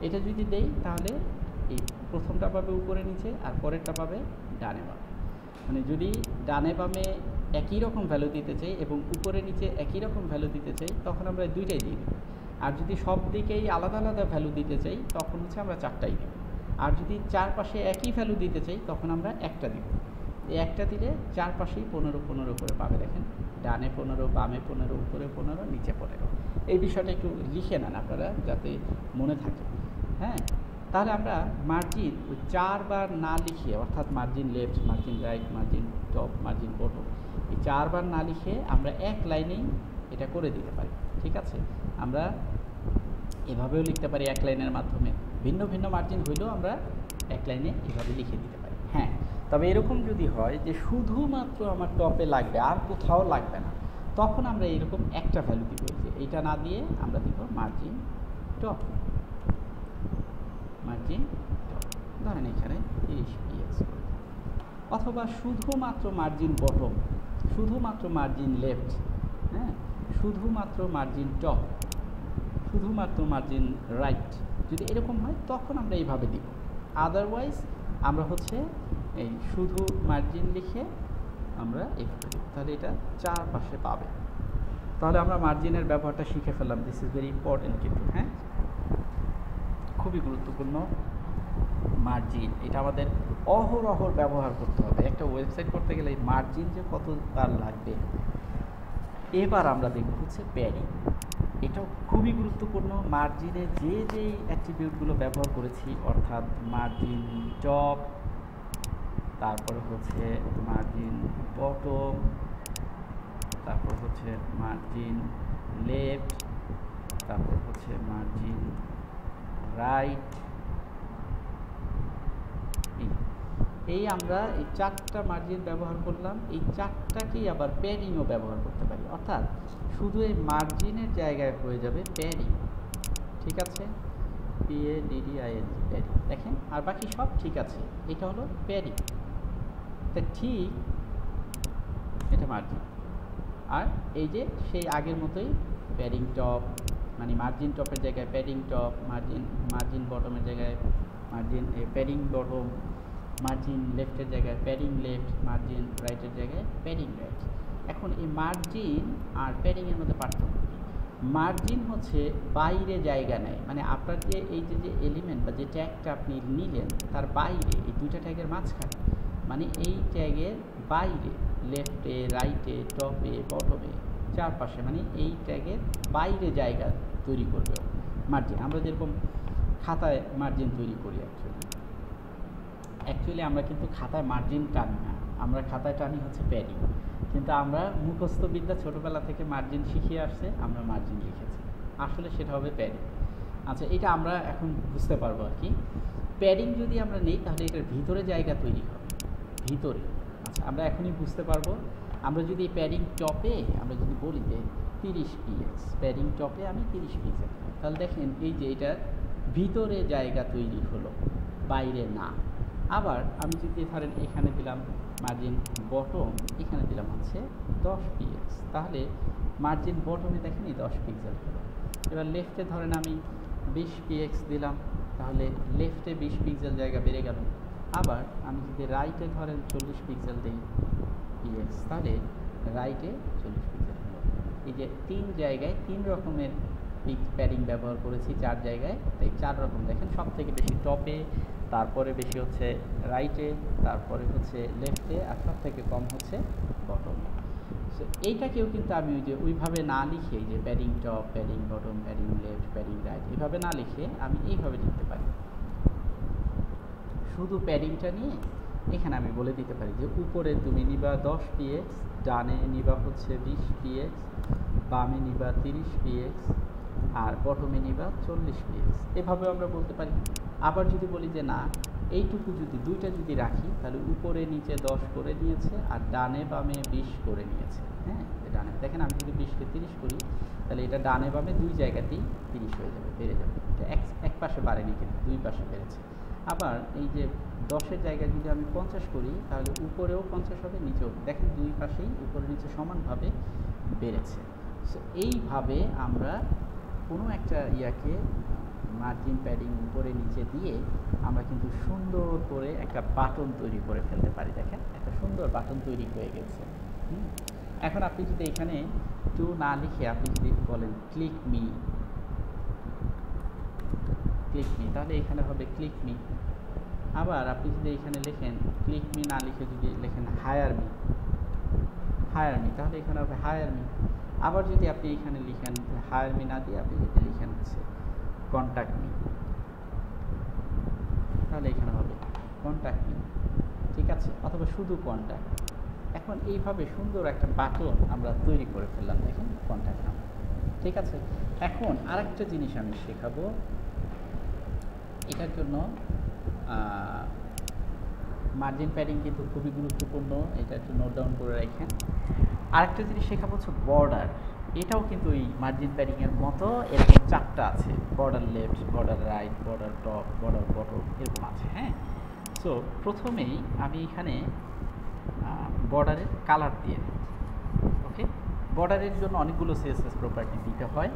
এটা যদি দেই তাহলে এই প্রথমটা পাবে উপরে নিচে, আর পরেরটা পাবে ডানে বামে। মানে যদি ডানে বামে একই রকম ভ্যালু দিতে চাই এবং উপরে নিচে একই রকম ভ্যালু দিতে চাই, তখন আমরা দুইটাই দিয়ে দেব। আর যদি সব দিকেই আলাদা আলাদা ভ্যালু দিতে চাই, তখন হচ্ছে আমরা চারটাই দেব। আর যদি চারপাশে একই ভ্যালু দিতে চাই তখন আমরা একটা দিব। এই একটা দিলে চারপাশেই 15 করে পাবে। দেখেন ডানে 15, বামে 15, উপরে 15, নিচে 15। এই বিষয়টা একটু লিখে নেন আপনারা যাতে মনে থাকে। হ্যাঁ, তাহলে আমরা মার্জিন 4 বার না লিখে, অর্থাৎ margin left, margin right, margin top, margin bottom, এই 4 বার না লিখে আমরা এক লাইনেই এটা করে দিতে পারি। ঠিক আছে, আমরা এভাবেও লিখতে পারি এক লাইনের মাধ্যমে। ভিন্ন ভিন্ন মার্জিন হইলেও আমরা এক লাইনে এভাবে লিখে দিতে পারি। হ্যাঁ, তবে এরকম যদি হয় যে শুধুমাত্র আমার টপে লাগবে আর কোথাও লাগবে না, তখন আমরা এরকম একটা ভ্যালু দিব। যে এইটা না দিয়ে আমরা দিব মার্জিন টপ, মার্জিন টপ, ধরেন এখানে 30 px, অথবা শুধুমাত্র মার্জিন বটম, শুধুমাত্র মার্জিন লেফট, হ্যাঁ, শুধুমাত্র মার্জিন টপ, শুধুমাত্র মার্জিন রাইট, যদি এরকম হয় তখন আমরা এইভাবে দিব। আদারওয়াইজ আমরা হচ্ছে এই শুধু মার্জিন লিখে আমরা এইভাবে দিব, তাহলে এটা চারপাশে পাবে। তাহলে আমরা মার্জিনের ব্যবহারটা শিখে ফেললাম। দিস ইজ ভেরি ইম্পর্টেন্ট কিন্তু, হ্যাঁ, খুবই গুরুত্বপূর্ণ মার্জিন। এটা আমাদের অহরহ ব্যবহার করতে হবে। একটা ওয়েবসাইট করতে গেলে এই মার্জিন যে কতবার লাগবে। এবার আমরা দেখব হচ্ছে প্যাডিং। এটাও খুবই গুরুত্বপূর্ণ। মার্জিনে যে যেই অ্যাট্রিবিউটগুলো ব্যবহার করেছি, অর্থাৎ মার্জিন টপ, তারপরে হচ্ছে মার্জিন বটম, তারপর হচ্ছে মার্জিন লেফট, তারপর হচ্ছে মার্জিন রাইট, এই আমরা এই 4টা মার্জিন ব্যবহার করলাম। এই 4টাকেই আবার প্যাডিংও ব্যবহার করতে পারি, অর্থাৎ শুধু এই মার্জিনের জায়গায় হয়ে যাবে প্যাডিং। ঠিক আছে, PADDING, প্যাডিং। দেখেন আর বাকি সব ঠিক আছে, এটা হলো প্যাডিং। তা ঠিক এটা মার্জিন, আর এই যে সেই আগের মতোই প্যাডিং টপ, মানে মার্জিন টপের জায়গায় প্যাডিং টপ, মার্জিন বটমের জায়গায় মার্জিন প্যাডিং বটম, মার্জিন লেফটের জায়গায় প্যাডিং লেফট, মার্জিন রাইটের জায়গায় প্যাডিং রাইট। এখন এই মার্জিন আর প্যাডিংয়ের মধ্যে পার্থক্য কী? মার্জিন হচ্ছে বাইরে জায়গা নেয়, মানে আপনার যে এই যে এলিমেন্ট বা যে ট্যাগটা আপনি নিলেন তার বাইরে, এই দুইটা ট্যাগের মাঝখানে, মানে এই ট্যাগের বাইরে, লেফটে, রাইটে, টপে, বটমে, চারপাশে, মানে এই ট্যাগের বাইরে জায়গা তৈরি করবে মার্জিন। আমরা যেরকম খাতায় মার্জিন তৈরি করি, অ্যাকচুয়ালি আমরা কিন্তু খাতায় মার্জিন টানি না, আমরা খাতায় টানি হচ্ছে প্যাডিং। কিন্তু আমরা মুখস্থ বিদ্যা ছোটোবেলা থেকে মার্জিন শিখিয়ে আসছে, আমরা মার্জিন লিখেছি, আসলে সেটা হবে প্যাডিং। আচ্ছা, এটা আমরা এখন বুঝতে পারবো আর কি। প্যাডিং যদি আমরা নেই তাহলে এটার ভিতরে জায়গা তৈরি হবে, ভিতরে। আচ্ছা, আমরা এখনই বুঝতে পারবো। আমরা যদি প্যাডিং টপে আমরা যদি বলি যে 30 px, প্যাডিং টপে আমি 30 পিক্সেল, তাহলে দেখেন এই যে এটার ভিতরে জায়গা তৈরি হলো, বাইরে না। আবার আমি যদি ধরেন এখানে দিলাম মার্জিন বটম, এখানে দিলাম হচ্ছে 10 px, তাহলে মার্জিন বটমে দেখেন এই 10 পিক্সেল হলো। এবার লেফটে ধরেন আমি 20 px দিলাম, তাহলে লেফটে 20 পিক্সেল জায়গা বেড়ে গেল। আবার আমি যদি রাইটে ধরেন 40 পিক্সেল দিই px, তাহলে রাইটে 40 পিক্সেল হলো। এই যে 3 জায়গায় 3 রকমের প্যাডিং ব্যবহার করেছি, 4 জায়গায়, তাই 4 রকম। দেখেন সব থেকে বেশি টপে, তারপরে বেশি হচ্ছে রাইটে, তারপরে হচ্ছে লেফটে, আর সব থেকে কম হচ্ছে বটমে। সো এইটাকেও কিন্তু আমি ওই যে ওইভাবে না লিখে, যে padding top, padding bottom, padding left, padding right, এইভাবে না লিখে আমি এইভাবে লিখতে পারি। শুধু প্যাডিংটা নিয়ে এখানে আমি বলে দিতে পারি যে উপরে তুমি নিবা 10 px, ডানে নিবা হচ্ছে 20 px, বামে নিবা 30 px, আর বটমে নিবা 40 px, এভাবে আমরা বলতে পারি। আবার যদি বলি যে না, এইটুকু যদি দুইটা যদি রাখি, তাহলে উপরে নিচে 10 করে নিয়েছে, আর ডানে বামে 20 করে নিয়েছে। হ্যাঁ, ডানে দেখেন আমি যদি 20কে 30 করি, তাহলে এটা ডানে বামে দুই জায়গাতেই 30 হয়ে যাবে, বেড়ে যাবে। এটা এক পাশে বাড়েনি কিন্তু দুই পাশে বেড়েছে। আবার এই যে 10-এর জায়গায় যদি আমি 50 করি, তাহলে উপরেও 50 হবে, নিচেও দেখেন দুই পাশেই উপরে নিচে সমানভাবে বেড়েছে। সো এইভাবে আমরা কোনো একটা ইয়াকে মার্জিন প্যাডিং উপরে নিচে দিয়ে আমরা কিন্তু সুন্দর করে একটা বাটন তৈরি করে ফেলতে পারি। দেখেন একটা সুন্দর বাটন তৈরি হয়ে গেছে। এখন আপনি যদি এখানে টু না লিখে আপনি যদি বলেন ক্লিক মি, তাহলে এখানে হবে ক্লিক মি। আবার আপনি যদি এখানে লেখেন ক্লিক মি না লিখে যদি লেখেন হায়ার মি, তাহলে এখানে হবে হায়ার মি। আবার যদি আপনি এখানে লিখেন হায়ার মি না দিয়ে আপনি যদি লিখেন হচ্ছে কন্ট্যাক্ট মি, তাহলে এখানে হবে কন্ট্যাক্ট মি, ঠিক আছে, অথবা শুধু কন্ট্যাক্ট। এখন এইভাবে সুন্দর একটা বাটন আমরা তৈরি করে ফেললাম, দেখেন কন্ট্যাক্ট নাম, ঠিক আছে। এখন আরেকটা জিনিস আমি শেখাবো, এটার জন্য মার্জিন প্যাডিং কিন্তু খুবই গুরুত্বপূর্ণ, এটা একটু নোট ডাউন করে রাখেন। আরেকটা জিনিস শেখাবো হচ্ছে বর্ডার, এটাও কিন্তু এই মার্জিন প্যাডিংয়ের মতো এরকম 4টা আছে, border left, border right, border top, border bottom, এরকম আছে। হ্যাঁ, সো প্রথমেই আমি এখানে বর্ডারের কালার দিয়ে দিই। ওকে, বর্ডারের জন্য অনেকগুলো সিএসএস প্রপার্টি দিতে হয়,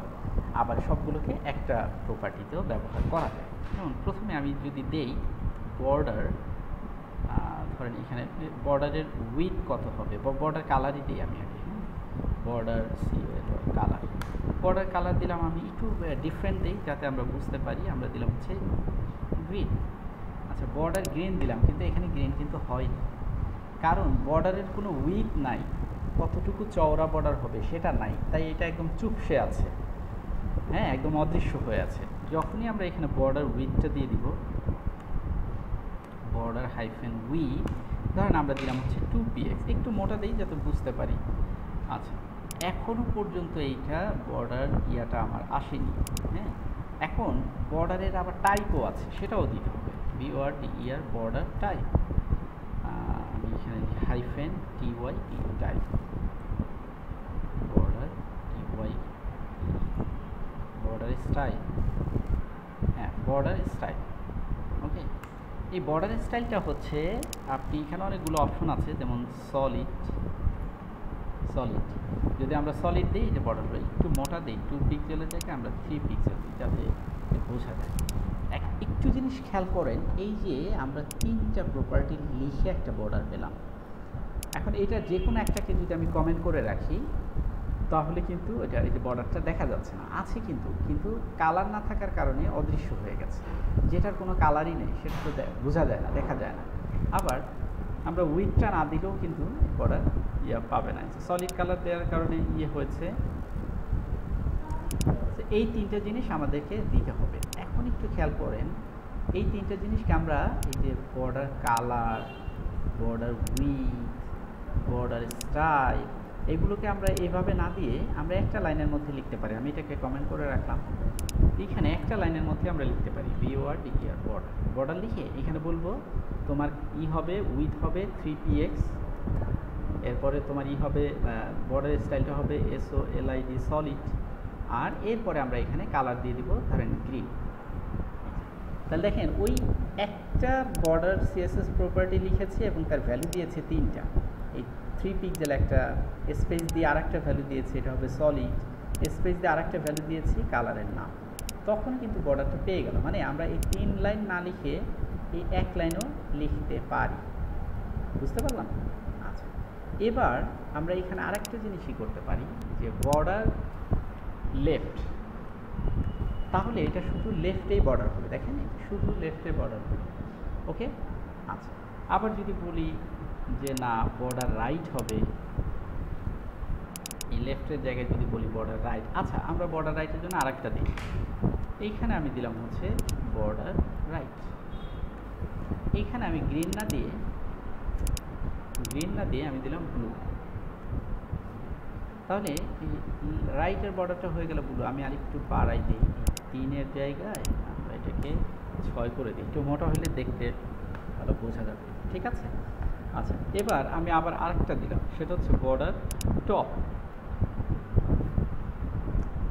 আবার সবগুলোকে একটা প্রপার্টিতেও ব্যবহার করা যায়। যেমন প্রথমে আমি যদি দেই বর্ডার, ধরেন এখানে বর্ডারের উইথ কত হবে, বা বর্ডার কালারই দিই আমি আগে। বর্ডার কালার, বর্ডার কালার দিলাম আমি একটু ডিফারেন্ট দিই যাতে আমরা বুঝতে পারি। আমরা দিলাম হচ্ছে গ্রিন। আচ্ছা, বর্ডার গ্রিন দিলাম, কিন্তু এখানে গ্রিন কিন্তু হয়নি, কারণ বর্ডারের কোনো উইথ নাই, কতটুকু চওড়া বর্ডার হবে সেটা নাই, তাই এটা একদম চুপসে আছে, হ্যাঁ, একদম অদৃশ্য হয়ে আছে। যখনই আমরা এখানে বর্ডার উইথটা দিয়ে দিব, বর্ডার হাইফেন উইথ, ধরেন আমরা দিলাম হচ্ছে 2px, একটু মোটা দিই যাতে বুঝতে পারি। আচ্ছা, এখনও পর্যন্ত এইটা বর্ডার ইয়াটা আমার আসেনি। হ্যাঁ, এখন বর্ডারের আবার টাইপও আছে, সেটাও দিতে হবে, BORDER বর্ডার টাইপ। আমি এখানে hyphen TY type, border TY, border style, হ্যাঁ বর্ডার স্টাইল। ওকে, এই বর্ডার স্টাইলটা হচ্ছে আপনি এখানে অনেকগুলো অপশন আছে, যেমন সলিড, যদি আমরা সলিড দিই যে বর্ডারটা একটু মোটা দিই, 2 পিক্সেলের জায়গায় আমরা 3 পিক্সেল দিই যাতে বোঝা যায়। একটু জিনিস খেয়াল করেন, এই যে আমরা 3টা প্রপার্টি লিখে একটা বর্ডার পেলাম। এখন এটা যে কোনো একটাকে যদি আমি কমেন্ট করে রাখি, তাহলে কিন্তু এটা এই যে বর্ডারটা দেখা যাচ্ছে না, আছে কিন্তু কালার না থাকার কারণে অদৃশ্য হয়ে গেছে, যেটার কোনো কালারই নেই সেটা তো বোঝা যায় না, দেখা যায় না। আবার আমরা উইথটা না দিলেও কিন্তু বর্ডার পাবে না, সলিড কালার দেওয়ার কারণে হয়েছে। এই 3টা জিনিস আমাদেরকে দিতে হবে। এখন একটু খেয়াল করেন, এই 3টা জিনিসকে আমরা এই যে border colour, border with, border style, এগুলোকে আমরা এইভাবে না দিয়ে আমরা একটা লাইনের মধ্যে লিখতে পারি। আমি এটাকে কমেন্ট করে রাখলাম, এখানে একটা লাইনের মধ্যে আমরা লিখতে পারি BORDER বর্ডার লিখে এখানে বলবো তোমার হবে উইথ হবে 3px, এরপরে তোমার হবে বর্ডার স্টাইলটা হবে SOLID সলিড, আর এরপরে আমরা এখানে কালার দিয়ে দিব ধরেন গ্রিন। তাহলে দেখেন ওই একটা বর্ডার সিএসএস প্রপার্টি লিখেছি এবং তার ভ্যালু দিয়েছে 3টা, এই 3 পিক্সেল একটা স্পেস দিয়ে আরেকটা ভ্যালু দিয়েছে, এটা হবে সলিড, স্পেস দিয়ে আরেকটা ভ্যালু দিয়েছি কালারের নাম, তখন কিন্তু বর্ডারটা পেয়ে গেল। মানে আমরা এই 3 লাইন না লিখে এই এক লাইনও লিখতে পারি, বুঝতে পারলাম? আচ্ছা, এবার আমরা এখানে আরেকটা জিনিসই করতে পারি, যে বর্ডার লেফট, তাহলে এটা শুধু লেফটেই বর্ডার হবে, দেখেন শুধু লেফটে বর্ডার হবে। ওকে, আচ্ছা, আবার যদি বলি যে না বর্ডার রাইট হবে, এই লেফটের জায়গায় যদি বলি বর্ডার রাইট, আচ্ছা আমরা বর্ডার রাইটের জন্য আরেকটা দিই, এইখানে আমি দিলাম হচ্ছে বর্ডার রাইট, এইখানে আমি গ্রিন না দিয়ে আমি দিলাম ব্লু, তাহলে রাইটের বর্ডারটা হয়ে গেল ব্লু। আমি আরেকটু বাড়াই দিই, 3-এর জায়গায় আমরা এটাকে 6 করে দিই, একটু মোটা হলে দেখতে ভালো বোঝা যাবে, ঠিক আছে? আচ্ছা, এবার আমি আবার আরেকটা দিলাম, সেটা হচ্ছে বর্ডার টপ।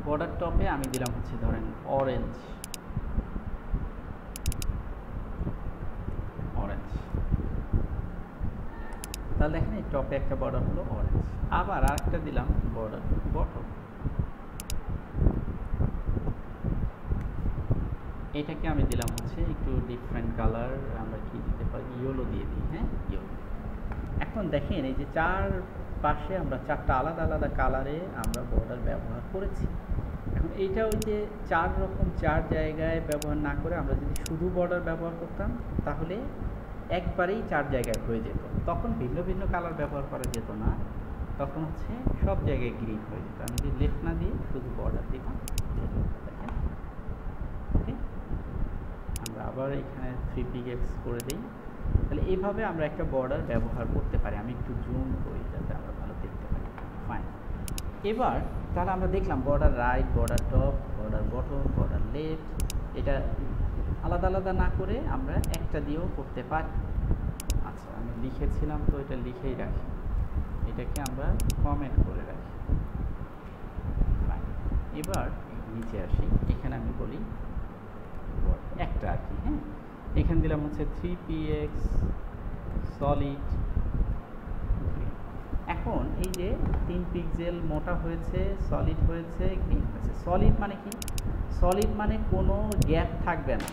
বর্ডার টপে আমি দিলাম হচ্ছে ধরেন অরেঞ্জ, তাহলে দেখেন এই টপে একটা বর্ডার হলো অরেঞ্জ। আবার আরেকটা দিলাম বর্ডার বটম, এটাকে আমি দিলাম হচ্ছে একটু ডিফারেন্ট কালার, আমরা কি দিতে পারি, ইয়েলো দিয়ে দিই, হ্যাঁ ইয়েলো। এখন দেখেন এই যে 4 পাশে আমরা 4টা আলাদা আলাদা কালারে আমরা বর্ডার ব্যবহার করেছি। এখন এখন এইটা ওই যে 4 রকম 4 জায়গায় ব্যবহার না করে আমরা যদি শুধু বর্ডার ব্যবহার করতাম তাহলে একবারেই 4 জায়গায় হয়ে যেত, তখন ভিন্ন ভিন্ন কালার ব্যবহার করা যেত না, তখন হচ্ছে সব জায়গায় গ্রিন হয়ে যেত। আমি যদি লেফট না দিয়ে শুধু বর্ডার দিলাম, দেখেন ওকে। আমরা আবার এখানে 3px করে দিই, তাহলে এইভাবে আমরা একটা বর্ডার ব্যবহার করতে পারি। আমি একটু জুম করি যাতে আমরা ভালো দেখতে পারি। ফাইন, এবার তাহলে আমরা দেখলাম border right, border top, border bottom, border left, এটা আলাদা আলাদা না করে আমরা একটা দিয়েও করতে পারি। আচ্ছা, আমি লিখেছিলাম তো এটা লিখেই রাখি, এটাকে আমরা কমেন্ট করে রাখি। এবার নিচে আসি, এখানে আমি বলি একটা আর কি, হ্যাঁ, এখানে দিলাম হচ্ছে 3px সলিড। এখন এই যে 3 পিক্সেল মোটা হয়েছে, সলিড হয়েছে, গ্রিন হয়েছে। সলিড মানে কি? সলিড মানে কোনো গ্যাপ থাকবে না,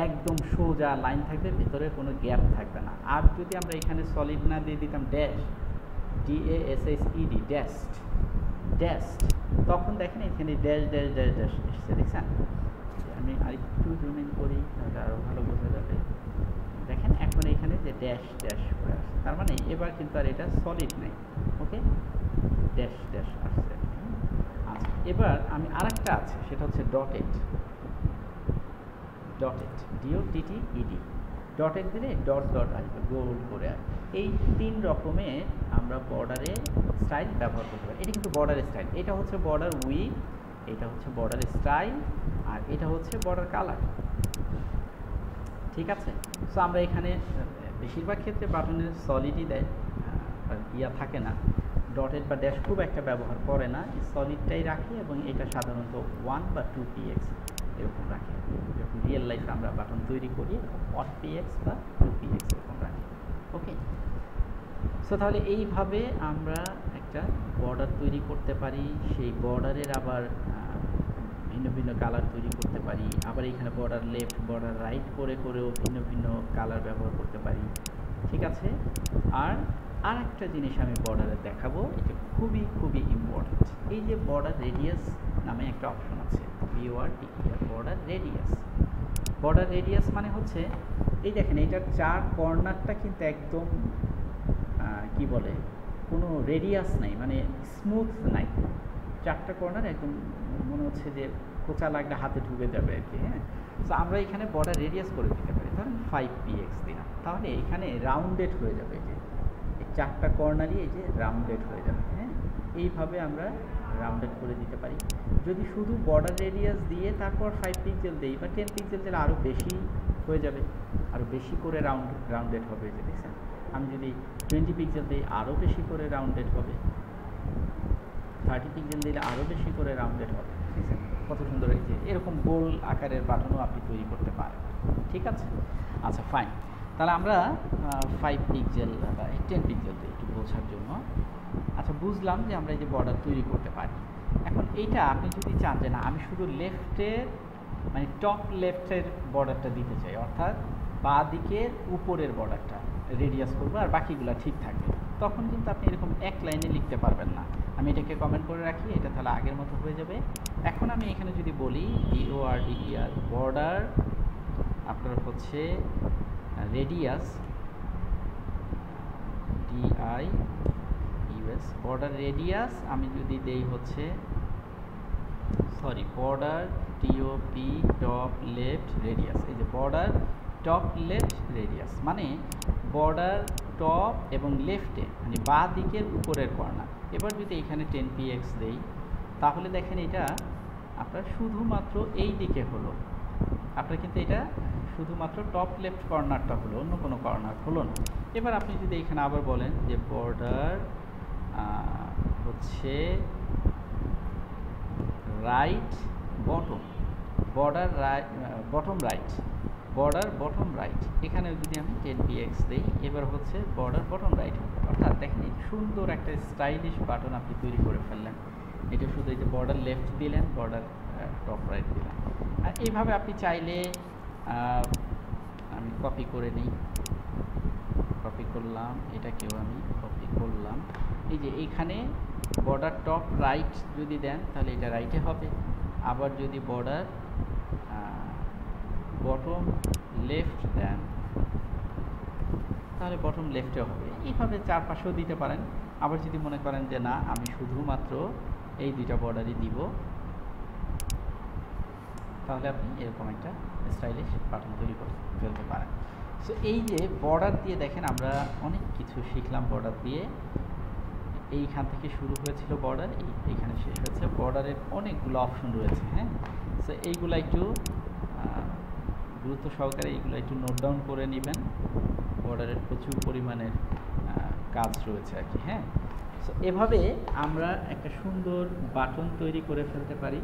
একদম সোজা লাইন থাকবে, ভেতরে কোনো গ্যাপ থাকবে না। আর যদি আমরা এখানে সলিড না দিয়ে দিতাম ড্যাশ, DASHED, ড্যাশড, ড্যাশড, তখন দেখেন এখানে ড্যাশ ড্যাশ ড্যাশ ড্যাশ এসছে, দেখছেন? আমি আরেকটু জুম ইন করি তাহলে আরও ভালো বোঝা যাবে। দেখেন এখন এখানে যে ড্যাশ ড্যাশ করে আসছে, তার মানে এবার কিন্তু আর এটা সলিড নেই, ওকে, ড্যাশ ড্যাশ আসছে। আচ্ছা, এবার আমি আরেকটা আছে, সেটা হচ্ছে ডটেড, ডটেড, DOTTED, ডটেড দিলে ডট ডট আসবে, গোল করে। এই 3 রকমের আমরা বর্ডারে স্টাইল ব্যবহার করতে পারি। এটা কিন্তু বর্ডার স্টাইল, এটা হচ্ছে বর্ডার উইথ, এটা হচ্ছে বর্ডার স্টাইল, আর এটা হচ্ছে বর্ডার কালার, ঠিক আছে? সো আমরা এখানে বেশিরভাগ ক্ষেত্রে বাটনের সলিডই দেয়, আর ইয়া থাকে না, ডটেড বা ড্যাশ খুব একটা ব্যবহার করে না, সলিডটাই রাখি, এবং এটা সাধারণত 1 বা 2px এরকম রাখি। যখন রিয়েল লাইফে আমরা বাটন তৈরি করি 1px বা 2px এরকম রাখি, ওকে। সো তাহলে এইভাবে আমরা একটা বর্ডার তৈরি করতে পারি, সেই বর্ডারের আবার ভিন্ন ভিন্ন কালার তৈরি করতে পারি, আবার এখানে বর্ডার লেফট, বর্ডার রাইট করে করেও ভিন্ন ভিন্ন কালার ব্যবহার করতে পারি, ঠিক আছে? আর একটা জিনিস আমি বর্ডারে দেখাবো, এটা খুবই খুবই ইম্পর্টেন্ট। এই যে বর্ডার রেডিয়াস নামে একটা অপশন আছে, BORDER, border radius. Border radius মানে হচ্ছে এই দেখেন এটার 4 কর্নারটা কিন্তু একদম কি বলে, কোনো রেডিয়াস নাই, মানে স্মুথ নাই, 4টা কর্নার একদম মনে হচ্ছে যে কোচা লাগলে হাতে ঢুকে যাবে আর কি, হ্যাঁ। তো আমরা এখানে বর্ডার রেডিয়াস করে দিতে পারি, ধরেন 5px দিলাম, তাহলে এখানে রাউন্ডেড হয়ে যাবে, এই যে এই 4টা কর্নারই এই যে রাউন্ডেড হয়ে যাবে, হ্যাঁ। এইভাবে আমরা রাউন্ডেড করে দিতে পারি। যদি শুধু বর্ডার রেডিয়াস দিয়ে তারপর 5 পিক্সেল দিই বা 10 পিক্সেল দিলে আরও বেশি হয়ে যাবে, আরও বেশি করে রাউন্ডেড হবে, যে দেখছেন। আমি যদি 20 পিক্সেল দিই আরও বেশি করে রাউন্ডেড হবে, 30 পিক্সেল দিলে আরও বেশি করে রাউন্ডেড হবে, ঠিক আছে? কত সুন্দর, এই যে এরকম গোল আকারের বাটনও আপনি তৈরি করতে পারেন, ঠিক আছে? আচ্ছা, ফাইন, তাহলে আমরা 5 পিক্সেল বা 10 পিক্সেল দিই একটু বোঝার জন্য। আচ্ছা, বুঝলাম যে আমরা এই যে বর্ডার তৈরি করতে পারি। এখন এইটা আপনি যদি চান যে না আমি শুধু লেফটের মানে টপ লেফটের বর্ডারটা দিতে চাই, অর্থাৎ বাঁ দিকের উপরের বর্ডারটা রেডিয়াস করবো আর বাকিগুলো ঠিক থাকবে, তখন কিন্তু আপনি এরকম এক লাইনে লিখতে পারবেন না। আমি এটাকে কমেন্ট করে রাখি, এটা তাহলে আগের মতো হয়ে যাবে। এখন আমি এখানে যদি বলি BORDER, বর্ডার আপনার হচ্ছে রেডিয়াস, DIUS, বর্ডার রেডিয়াস আমি যদি দেই হচ্ছে border TOP, top left radius. এই যে বর্ডার টপ লেফট রেডিয়াস মানে বর্ডার টপ এবং লেফটে মানে বাঁ দিকের উপরের কর্নার। এবার যদি এখানে 10px দেই তাহলে দেখেন এটা আপনার শুধুমাত্র এই দিকে হলো, আপনার কিন্তু এটা শুধুমাত্র টপ লেফট কর্নারটা হলো, অন্য কোনো কর্নার হলো না। এবার আপনি যদি এখানে আবার বলেন যে বর্ডার হচ্ছে right bottom, border bottom right, border bottom right, এখানে যদি আমি 10px দিই এবার হচ্ছে বর্ডার বটম রাইট। অর্থাৎ দেখেন এই সুন্দর একটা স্টাইলিশ বাটন আপনি তৈরি করে ফেললেন। এটা শুধু এই যে বর্ডার লেফট দিলেন, বর্ডার টপ রাইট দিলেন। আর এইভাবে আপনি চাইলে আমি কপি করে নিই, কপি করলাম, এটাকেও আমি কপি করলাম। এই যে এইখানে বর্ডার টপ রাইট যদি দেন তাহলে এটা রাইটে হবে, আবার যদি বর্ডার বটম লেফট দেন তাহলে বটম লেফটেও হবে। এইভাবে চারপাশেও দিতে পারেন। আবার যদি মনে করেন যে না আমি শুধুমাত্র এই দুইটা বর্ডারই দিব, তাহলে আপনি এরকম একটা স্টাইলিশ বাটন তৈরি করে ফেলতে পারেন। সো এই যে বর্ডার দিয়ে দেখেন আমরা অনেক কিছু শিখলাম। বর্ডার দিয়ে এইখান থেকে শুরু হয়েছিল বর্ডার, এইখানে শেষ হয়েছে। বর্ডারের অনেকগুলো অপশন রয়েছে। হ্যাঁ, সো এইগুলো একটু গুরুত্ব সহকারে এইগুলো একটু নোট ডাউন করে নেবেন। বর্ডারের প্রচুর পরিমাণের কাজ রয়েছে আর কি। হ্যাঁ, সো এভাবে আমরা একটা সুন্দর বাটন তৈরি করে ফেলতে পারি।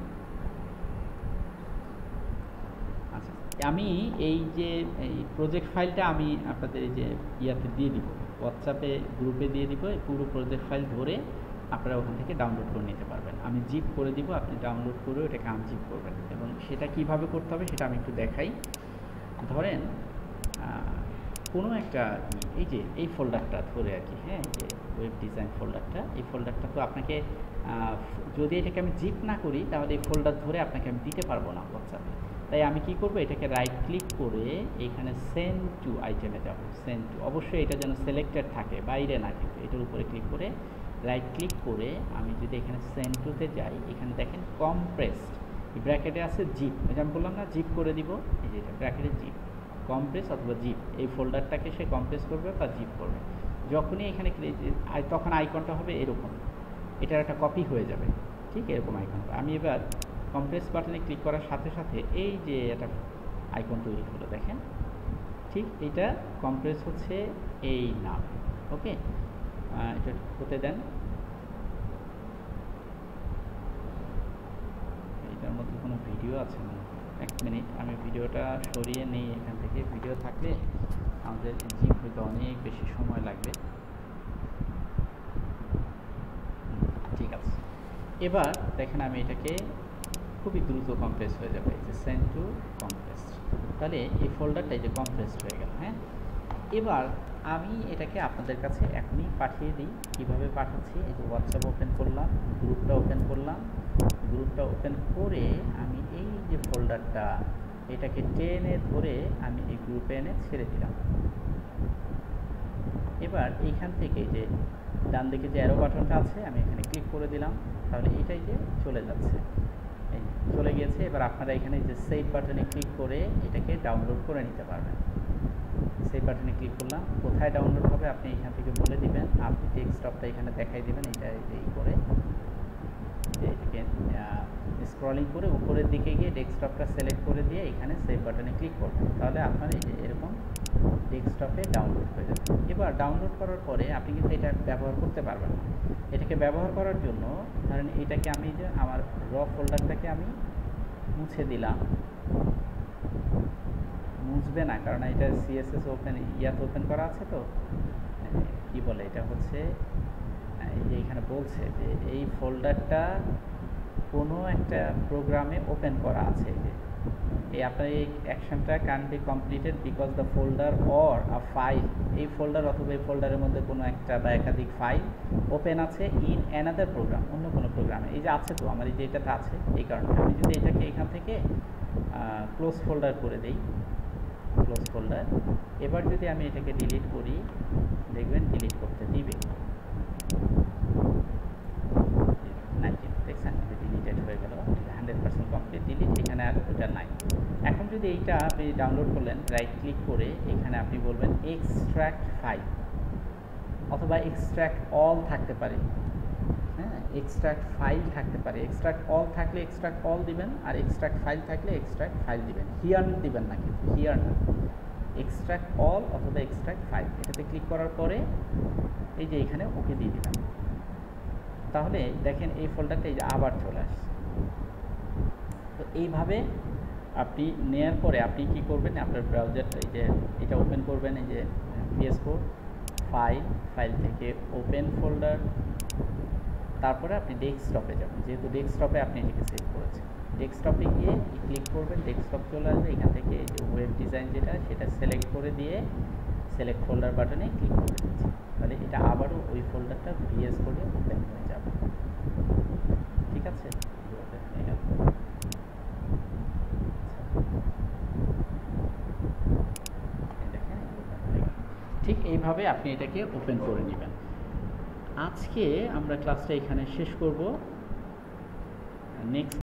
আচ্ছা, আমি এই যে এই প্রজেক্ট ফাইলটা আমি আপনাদের এই যে ইয়াতে দিয়ে দিব, হোয়াটসঅ্যাপে গ্রুপে দিয়ে দিব। এই পুরো প্রজেক্ট ফাইল ধরে আপনারা ওখান থেকে ডাউনলোড করে নিতে পারবেন। আমি জিপ করে দিব, আপনি ডাউনলোড করে ওটাকে আনজিপ করবেন। এবং সেটা কিভাবে করতে হবে সেটা আমি একটু দেখাই। ধরেন কোনো একটা এই যে এই ফোল্ডারটা ধরে আর কি। হ্যাঁ, এই যে ওয়েব ডিজাইন ফোল্ডারটা, এই ফোল্ডারটা তো আপনাকে যদি এটাকে আমি জিপ না করি তাহলে এই ফোল্ডার ধরে আপনাকে আমি দিতে পারবো না হোয়াটসঅ্যাপে। তাই আমি কি করব, এটাকে রাইট ক্লিক করে এইখানে সেন্ড টু আইটেমে যাব। সেন্ড টু, অবশ্যই এটা যেন সিলেক্টেড থাকে, বাইরে না, কিন্তু এটার উপরে ক্লিক করে রাইট ক্লিক করে আমি যদি এখানে সেন্ড টুতে যাই, এখানে দেখেন কমপ্রেসড, ব্র্যাকেটে আছে জিপ। এটা আমি বললাম না জিপ করে দিব, এই যে এটা ব্র্যাকেটে জিপ, কমপ্রেস অথবা জিপ। এই ফোল্ডারটাকে সে কমপ্রেস করবে বা জিপ করবে। যখনই এখানে তখন আইকনটা হবে এরকম, এটার একটা কপি হয়ে যাবে। ঠিক এরকম আইকন হবে। আমি এবার কমপ্রেস বাটনে ক্লিক করার সাথে সাথে এই যে একটা আইকন তৈরি হলো দেখেন। ঠিক এটা কমপ্রেস হচ্ছে এই নাম। ওকে, এটা হতে দেন। এটার মধ্যে কোনো ভিডিও আছে না? এক মিনিট, আমি ভিডিওটা সরিয়ে নেই এখান থেকে। ভিডিও থাকলে আমাদের জিপ হইতে অনেক বেশি সময় লাগবে। ঠিক আছে, এবার দেখেন আমি এটাকে খুবই দ্রুত কমপ্রেস হয়ে যাবে। এই যে সেন্ড টু কমপ্রেস, তাহলে এই ফোল্ডারটা এই যে কমপ্রেসড হয়ে গেল। হ্যাঁ, এবার আমি এটাকে আপনাদের কাছে এখনই পাঠিয়ে দিই। কীভাবে পাঠাচ্ছি, এই যে হোয়াটসঅ্যাপ ওপেন করলাম, গ্রুপটা ওপেন করলাম। গ্রুপটা ওপেন করে আমি এই যে ফোল্ডারটা এটাকে টেনে ধরে আমি এই গ্রুপে এনে ছেড়ে দিলাম। এবার এইখান থেকে যে ডান দিকে যে অ্যারো বাটনটা আছে আমি এখানে ক্লিক করে দিলাম, তাহলে এটাই যে চলে যাচ্ছে, এই চলে গিয়েছে। এবার আপনারা এখানে যে সেভ বাটনে ক্লিক করে এটাকে ডাউনলোড করে নিতে পারবেন। সেভ বাটনে ক্লিক করলাম, কোথায় ডাউনলোড হবে আপনি এখান থেকে বলে দিবেন। আপনি ডেস্কটপটা এখানে দেখাই দিবেন, এটা এই করে এটাকে স্ক্রলিং করে উপরের দিকে গিয়ে ডেস্কটপটা সিলেক্ট করে দিয়ে এখানে সেভ বাটনে ক্লিক করবেন। তাহলে আপনার এই যে এরকম ডেস্কটপে ডাউনলোড হয়ে যাবে। এবার ডাউনলোড করার পরে আপনি কিন্তু এটা ব্যবহার করতে পারবেন না। এটাকে ব্যবহার করার জন্য ধরেন এটাকে আমি যে আমার র ফোল্ডারটাকে আমি মুছে দিলাম। মুছবে না, কারণ এটা সিএসএস ওপেন ইয়াতে ওপেন করা আছে, তো কি বলে এটা হচ্ছে এই যে এখানে বলছে যে এই ফোল্ডারটা কোনো একটা প্রোগ্রামে ওপেন করা আছে। এই আপনার এই অ্যাকশনটা can be completed because the folder or a file, এই ফোল্ডার অথবা এই ফোল্ডারের মধ্যে কোনো একটা বা একাধিক ফাইল ওপেন আছে ইন অ্যানাদার প্রোগ্রাম, অন্য কোনো প্রোগ্রামে। এই যে আছে, তো আমার এই যে এটাতে আছে, এই কারণে আমি যদি এটাকে এখান থেকে ক্লোজ ফোল্ডার করে দেই, ক্লোজ ফোল্ডার। এবার যদি আমি এটাকে ডিলিট করি, দেখবেন ডিলিট করতে দিবে। দেখছেন ডিলিটেড হয়ে গেল, 100% কমপ্লিট ডিলিট, এখানে আর ওটা নাই। এখন যদি এইটা আপনি ডাউনলোড করলেন, রাইট ক্লিক করে এখানে আপনি বলবেন এক্সট্র্যাক্ট ফাইল অথবা এক্সট্র্যাক্ট অল থাকতে পারে। হ্যাঁ, এক্সট্র্যাক্ট ফাইল থাকতে পারে। এক্সট্র্যাক্ট অল থাকলে এক্সট্র্যাক্ট অল দিবেন, আর এক্সট্র্যাক্ট ফাইল থাকলে এক্সট্র্যাক্ট ফাইল দিবেন। হিয়ার দিবেন না, কিন্তু হিয়ার না, এক্সট্র্যাক্ট অল অথবা এক্সট্র্যাক্ট ফাইল, এটাতে ক্লিক করার পরে এই যে এখানে ওকে দিয়ে দিলাম। তাহলে দেখেন এই ফোল্ডারটা এই যে আবার চলে আসছে। তো এইভাবে আপনি নেওয়ার পরে আপনি কি করবেন, আপনার ব্রাউজারটা এই যে এটা ওপেন করবেন, এই যে VS Code ফাইল থেকে ওপেন ফোল্ডার, তারপরে আপনি ডেস্কটপে যাবেন। যেহেতু ডেস্কটপে আপনি এটাকে সেভ করেছেন, ডেস্কটপে গিয়ে ক্লিক করবেন, ডেস্কটপ চলে আসবে। এখান থেকে এই যে ওয়েব ডিজাইন যেটা সেটা সিলেক্ট করে দিয়ে সিলেক্ট ফোল্ডার বাটনে ক্লিক করে দিচ্ছি। তাহলে এটা আবারও ওই ফোল্ডারটা VS Code ওপেন হয়ে যাবে। ঠিক আছে, ঠিক এইভাবে আপনি এটাকে ওপেন করে নেবেন। আজকে আমরা ক্লাসটা এখানে শেষ করব। নেক্সট